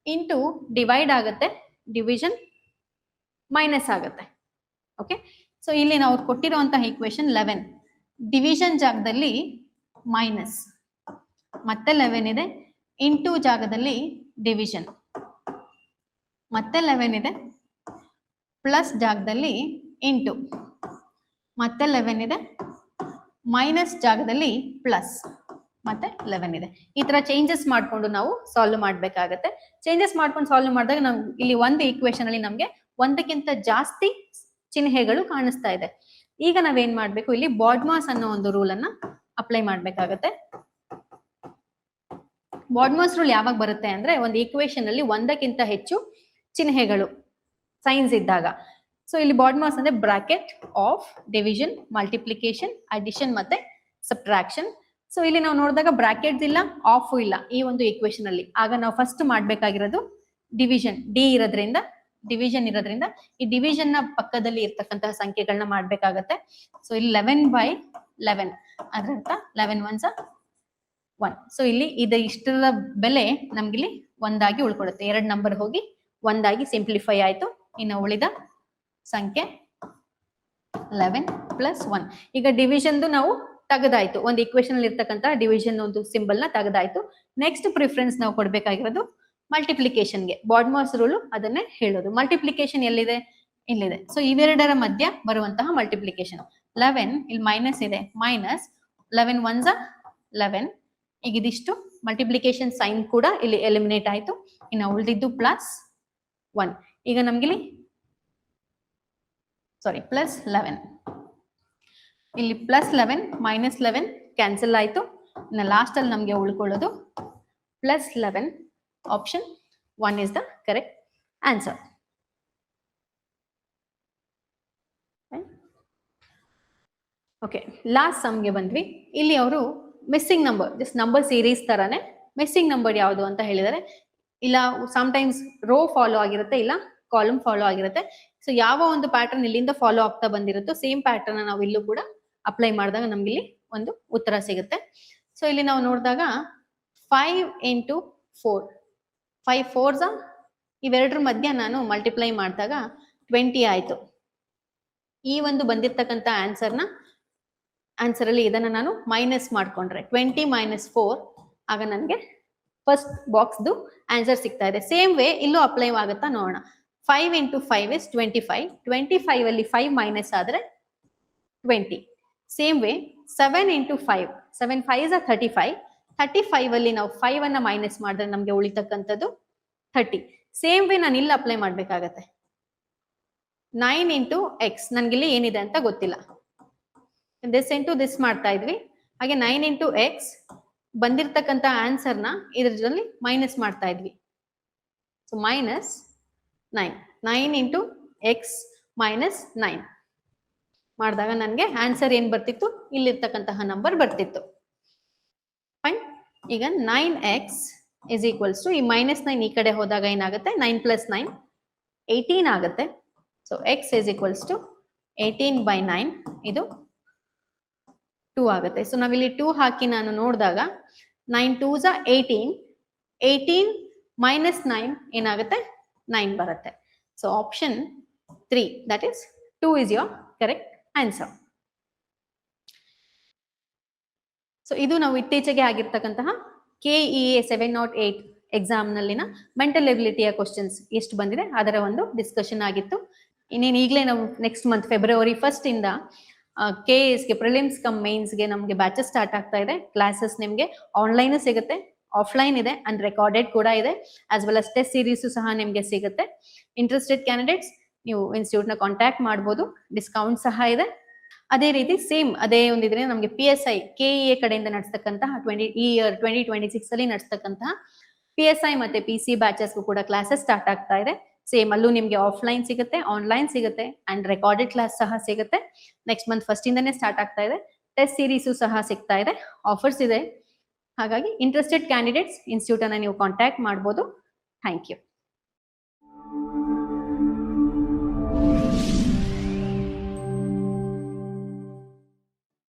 ಇಂಟು ಡಿವೈಡ್ ಆಗುತ್ತೆ, ಡಿವಿಷನ್ ಮೈನಸ್ ಆಗುತ್ತೆ. ಓಕೆ, ಸೊ ಇಲ್ಲಿ ನಾವು ಕೊಟ್ಟಿರುವಂತಹ ಈಕ್ವೇಶನ್ 11 ಡಿವಿಷನ್ ಜಾಗದಲ್ಲಿ ಮೈನಸ್, ಮತ್ತೆ 11 ಇದೆ, ಇಂಟು ಜಾಗದಲ್ಲಿ ಡಿವಿಷನ್, ಮತ್ತೆ 11 ಇದೆ, ಪ್ಲಸ್ ಜಾಗದಲ್ಲಿ ಇಂಟು, ಮತ್ತೆ 11 ಇದೆ, ಮೈನಸ್ ಜಾಗದಲ್ಲಿ ಪ್ಲಸ್, ಮತ್ತೆ 11 ಇದೆ. ಈ ತರ ಚೇಂಜಸ್ ಮಾಡ್ಕೊಂಡು ನಾವು ಸಾಲ್ವ್ ಮಾಡ್ಬೇಕಾಗತ್ತೆ. ಚೇಂಜಸ್ ಮಾಡ್ಕೊಂಡು ಸಾಲ್ವ್ ಮಾಡಿದಾಗ ನಾವು ಇಲ್ಲಿ ಒಂದು ಈಕ್ವೇಶನ್ ಅಲ್ಲಿ ನಮ್ಗೆ ಒಂದಕ್ಕಿಂತ ಜಾಸ್ತಿ ಚಿಹ್ನೆಗಳು ಕಾಣಿಸ್ತಾ ಇದೆ. ಈಗ ನಾವೇನ್ ಮಾಡ್ಬೇಕು, ಇಲ್ಲಿ ಬಾಡ್ಮಾಸ್ ಅನ್ನೋ ಒಂದು ರೂಲ್ ಅನ್ನ ಅಪ್ಲೈ ಮಾಡ್ಬೇಕಾಗತ್ತೆ. ಬಾಡ್ಮಾಸ್ ರೂಲ್ ಯಾವಾಗ ಬರುತ್ತೆ ಅಂದ್ರೆ ಒಂದು ಈಕ್ವೇಶನ್ ಅಲ್ಲಿ ಒಂದಕ್ಕಿಂತ ಹೆಚ್ಚು ಚಿಹ್ನೆಗಳು ಸೈನ್ಸ್ ಇದ್ದಾಗ. ಸೊ ಇಲ್ಲಿ ಬಾಡ್ಮಾಸ್ ಅಂದ್ರೆ bracket of division, multiplication, addition ಮತ್ತೆ ಸಬ್ಟ್ರಾಕ್ಷನ್. ಸೊ ಇಲ್ಲಿ ನಾವು ನೋಡಿದಾಗ ಬ್ರಾಕೆಟ್ಸ್ ಇಲ್ಲ, ಆಫ್ ಇಲ್ಲ ಈ ಒಂದು ಈಕ್ವೇಶನ್ ಅಲ್ಲಿ. ಆಗ ನಾವು ಫಸ್ಟ್ ಮಾಡ್ಬೇಕಾಗಿರೋದು ಡಿವಿಷನ್, ಡಿವಿಷನ್ ಇರೋದ್ರಿಂದ ಈ ಡಿವಿಷನ್ ನ ಪಕ್ಕದಲ್ಲಿ ಇರ್ತಕ್ಕಂತಹ ಸಂಖ್ಯೆಗಳನ್ನ ಮಾಡ್ಬೇಕಾಗತ್ತೆ. ಸೊ ಇಲ್ಲಿ 11/11 ಅದರಂತ 11 1s 1. ಸೊ ಇಲ್ಲಿ ಇಷ್ಟರ ಬೆಲೆ ನಮ್ಗಿಲ್ಲಿ ಒಂದಾಗಿ ಉಳ್ಕೊಳ್ಳುತ್ತೆ. 2 ನಂಬರ್ ಹೋಗಿ ಒಂದಾಗಿ ಸಿಂಪ್ಲಿಫೈ ಆಯ್ತು. ಇನ್ನು ಉಳಿದ ಸಂಖ್ಯೆ 11 + 1. ಈಗ ಡಿವಿಷನ್ದು ನಾವು ತೆಗೆದಾಯ್ತು, ಒಂದು ಈಕ್ವೇಶನ್ ಅಲ್ಲಿ ಇರ್ತಕ್ಕಂಥ ಡಿವಿಷನ್ ಒಂದು ಸಿಂಬಲ್ ನ ತೆಗೆದಾಯ್ತು. ನೆಕ್ಸ್ಟ್ ಪ್ರಿಫರೆನ್ಸ್ ನಾವು ಕೊಡ್ಬೇಕಾಗಿರೋದು ಮಲ್ಟಿಪ್ಲಿಕೇಶನ್ಗೆ. ಬಾಡ್ಮಾಸ್ ರೂಲ್ ಅದನ್ನೇ ಹೇಳೋದು. ಮಲ್ಟಿಪ್ಲಿಕೇಶನ್ ಎಲ್ಲಿದೆ? ಇಲ್ಲಿದೆ. ಸೊ ಇವೆರಡರ ಮಧ್ಯ ಬರುವಂತಹ ಮಲ್ಟಿಪ್ಲಿಕೇಶನ್ 11, ಇಲ್ಲಿ ಮೈನಸ್ ಇದೆ, ಮೈನಸ್ 11 1s 11. ಈಗ ಇದಿಷ್ಟು ಮಲ್ಟಿಪ್ಲಿಕೇಶನ್ ಸೈನ್ ಕೂಡ ಇಲ್ಲಿ ಎಲಿಮಿನೇಟ್ ಆಯ್ತು. ಇನ್ನು ಉಳಿದಿದ್ದು +1. ಈಗ ನಮ್ಗಿಲ್ಲಿ ಸಾರಿ +11. ಇಲ್ಲಿ +11 -11 ಕ್ಯಾನ್ಸಲ್ ಆಯಿತು. ಇನ್ನು ಲಾಸ್ಟಲ್ಲಿ ನಮಗೆ ಉಳ್ಕೊಳ್ಳೋದು +11. Option 1 is the correct answer. Okay, last ಸಮ್ಗೆ ಬಂದ್ವಿ. ಇಲ್ಲಿ ಅವರು missing number, just number series ತರಾನೇ ಮಿಸ್ಸಿಂಗ್ ನಂಬರ್ ಯಾವುದು ಅಂತ ಹೇಳಿದರೆ, ಇಲ್ಲ ಸಮ್ಟೈಮ್ಸ್ ರೋ ಫಾಲೋ ಆಗಿರುತ್ತೆ, ಇಲ್ಲ ಕಾಲಮ್ ಫಾಲೋ ಆಗಿರುತ್ತೆ. ಸೊ ಯಾವ ಒಂದು ಪ್ಯಾಟರ್ನ್ ಇಲ್ಲಿಂದ ಫಾಲೋ ಆಗ್ತಾ ಬಂದಿರುತ್ತೋ ಸೇಮ್ ಪ್ಯಾಟರ್ನ್ ನಾವು ಇಲ್ಲೂ ಕೂಡ ಅಪ್ಲೈ ಮಾಡಿದಾಗ ನಮ್ಗೆ ಇಲ್ಲಿ ಒಂದು ಉತ್ತರ ಸಿಗುತ್ತೆ. ಸೊ ಇಲ್ಲಿ ನಾವು ನೋಡಿದಾಗ 5 × 4, 5 4s ಇವೆರಡರ ಮಧ್ಯ ನಾನು ಮಲ್ಟಿಪ್ಲೈ ಮಾಡಿದಾಗ 20 ಆಯಿತು. ಈ ಒಂದು ಬಂದಿರ್ತಕ್ಕಂಥ ಆನ್ಸರ್ ಅಲ್ಲಿ ಇದನ್ನ ನಾನು ಮೈನಸ್ ಮಾಡ್ಕೊಂಡ್ರೆ 20 - 4 ಆಗ ನನಗೆ ಫಸ್ಟ್ ಬಾಕ್ಸ್ದು ಆನ್ಸರ್ ಸಿಗ್ತಾ ಇದೆ. ಸೇಮ್ ವೇ ಇಲ್ಲೂ ಅಪ್ಲೈ ಆಗುತ್ತಾ ನೋಡೋಣ. 5 × 5 is 25. 25 ಅಲ್ಲಿ 5 ಮೈನಸ್ ಆದ್ರೆ 20. Same way 7 × 5, 7 5s are 35. 35 ಅಲ್ಲಿ ನಾವು 5 ಅನ್ನ ಮೈನಸ್ ಮಾಡಿದ್ರೆ ನಮ್ಗೆ ಉಳಿತಕ್ಕಂಥದ್ದು 30. ಸೇಮ್ ವೇ ನಾನು ಇಲ್ಲಿ ಅಪ್ಲೈ ಮಾಡ್ಬೇಕಾಗತ್ತೆ. 9 × x ನನ್ಗಿಲ್ಲಿ ಏನಿದೆ ಅಂತ ಗೊತ್ತಿಲ್ಲ, ದಿಸ್ ಇಂಟು ದಿಸ್ ಮಾಡ್ತಾ ಇದ್ವಿ. ಹಾಗೆ 9 × x ಬಂದಿರ್ತಕ್ಕಂಥ ಆನ್ಸರ್ನ ಇದರಲ್ಲಿ ಮೈನಸ್ ಮಾಡ್ತಾ ಇದ್ವಿ. ಸೊ -9, 9 × x - 9 ಮಾಡಿದಾಗ ನನಗೆ ಆನ್ಸರ್ ಏನ್ ಬರ್ತಿತ್ತು, ಇಲ್ಲಿರ್ತಕ್ಕಂತಹ ನಂಬರ್ ಬರ್ತಿತ್ತು. ಫೈನ್. ಈಗ 9x is equals to ಈ -9 ಈ ಕಡೆ ಹೋದಾಗ ಏನಾಗುತ್ತೆ, 9 + 9 18 ಆಗುತ್ತೆ. So x is equals to 18/9, ಇದು 2 ಆಗುತ್ತೆ. ಸೊ ನಾವಿಲ್ಲಿ 2 ಹಾಕಿ ನಾನು ನೋಡಿದಾಗ 9 2s are 18. 18 - 9 ಏನಾಗುತ್ತೆ, 9 ಬರುತ್ತೆ. So option 3, that is 2 is your correct answer. So ಇದು ನಾವು ಇತ್ತೀಚೆಗೆ ಆಗಿರ್ತಕ್ಕಂತಹ KEA 708 ಎಕ್ಸಾಮ್ ನಲ್ಲಿನ ಮೆಂಟಲ್ ಎಬಿಲಿಟಿಯ ಕ್ವಶನ್ಸ್ ಎಷ್ಟು ಬಂದಿದೆ ಅದರ ಒಂದು ಡಿಸ್ಕಷನ್ ಆಗಿತ್ತು. ಇನ್ನೇನು ಈಗಲೇ ನಾವು ನೆಕ್ಸ್ಟ್ ಮಂತ್ February 1st ಇಂದ KESಗೆ ಪ್ರಿಲಿಮ್ಸ್ ಕಮ್ ಮೇನ್ಸ್ಗೆ ನಮಗೆ ಬ್ಯಾಚಸ್ ಸ್ಟಾರ್ಟ್ ಆಗ್ತಾ ಇದೆ. ಕ್ಲಾಸಸ್ ನಿಮಗೆ ಆನ್ಲೈನ್ ಸಿಗುತ್ತೆ, ಆಫ್ಲೈನ್ ಇದೆ ಅಂಡ್ ರೆಕಾರ್ಡೆಡ್ ಕೂಡ ಇದೆ. As well as test series ಸಹ ನಿಮಗೆ ಸಿಗುತ್ತೆ. ಇಂಟ್ರೆಸ್ಟೆಡ್ ಕ್ಯಾಂಡಿಡೇಟ್ಸ್ ನೀವು ಇನ್ಸ್ಟಿಟ್ಯೂಟ್ನ ಕಾಂಟ್ಯಾಕ್ಟ್ ಮಾಡ್ಬೋದು, ಡಿಸ್ಕೌಂಟ್ ಸಹ ಇದೆ. ಅದೇ ರೀತಿ ಸೇಮ್ ಅದೇ ಒಂದಿದ್ರೆ ನಮಗೆ PSI KEA ಕಡೆಯಿಂದ ನಡೆಸ್ತಕ್ಕಂತಹ ಈ ಇಯರ್ 2026 ಅಲ್ಲಿ ನಡೆಸ್ತಕ್ಕಂತಹ PSI ಮತ್ತೆ PC ಬ್ಯಾಚಸ್ಗೂ ಕೂಡ ಕ್ಲಾಸಸ್ ಸ್ಟಾರ್ಟ್ ಆಗ್ತಾ ಇದೆ. ಸೇಮ್ ಅಲ್ಲೂ ನಿಮಗೆ ಆಫ್ಲೈನ್ ಸಿಗುತ್ತೆ, ಆನ್ಲೈನ್ ಸಿಗುತ್ತೆ ಅಂಡ್ ರೆಕಾರ್ಡೆಡ್ ಕ್ಲಾಸ್ ಸಹ ಸಿಗುತ್ತೆ. ನೆಕ್ಸ್ಟ್ ಮಂತ್ 1st ಇಂದನೇ ಸ್ಟಾರ್ಟ್ ಆಗ್ತಾ ಇದೆ. ಟೆಸ್ಟ್ ಸೀರೀಸು ಸಹ ಸಿಗ್ತಾ ಇದೆ, ಆಫರ್ಸ್ ಇದೆ. ಹಾಗಾಗಿ ಇಂಟ್ರೆಸ್ಟೆಡ್ ಕ್ಯಾಂಡಿಡೇಟ್ಸ್ ಇನ್ಸ್ಟಿಟ್ಯೂಟ್ ಅನ್ನ ನೀವು ಕಾಂಟ್ಯಾಕ್ಟ್ ಮಾಡ್ಬೋದು. Thank you.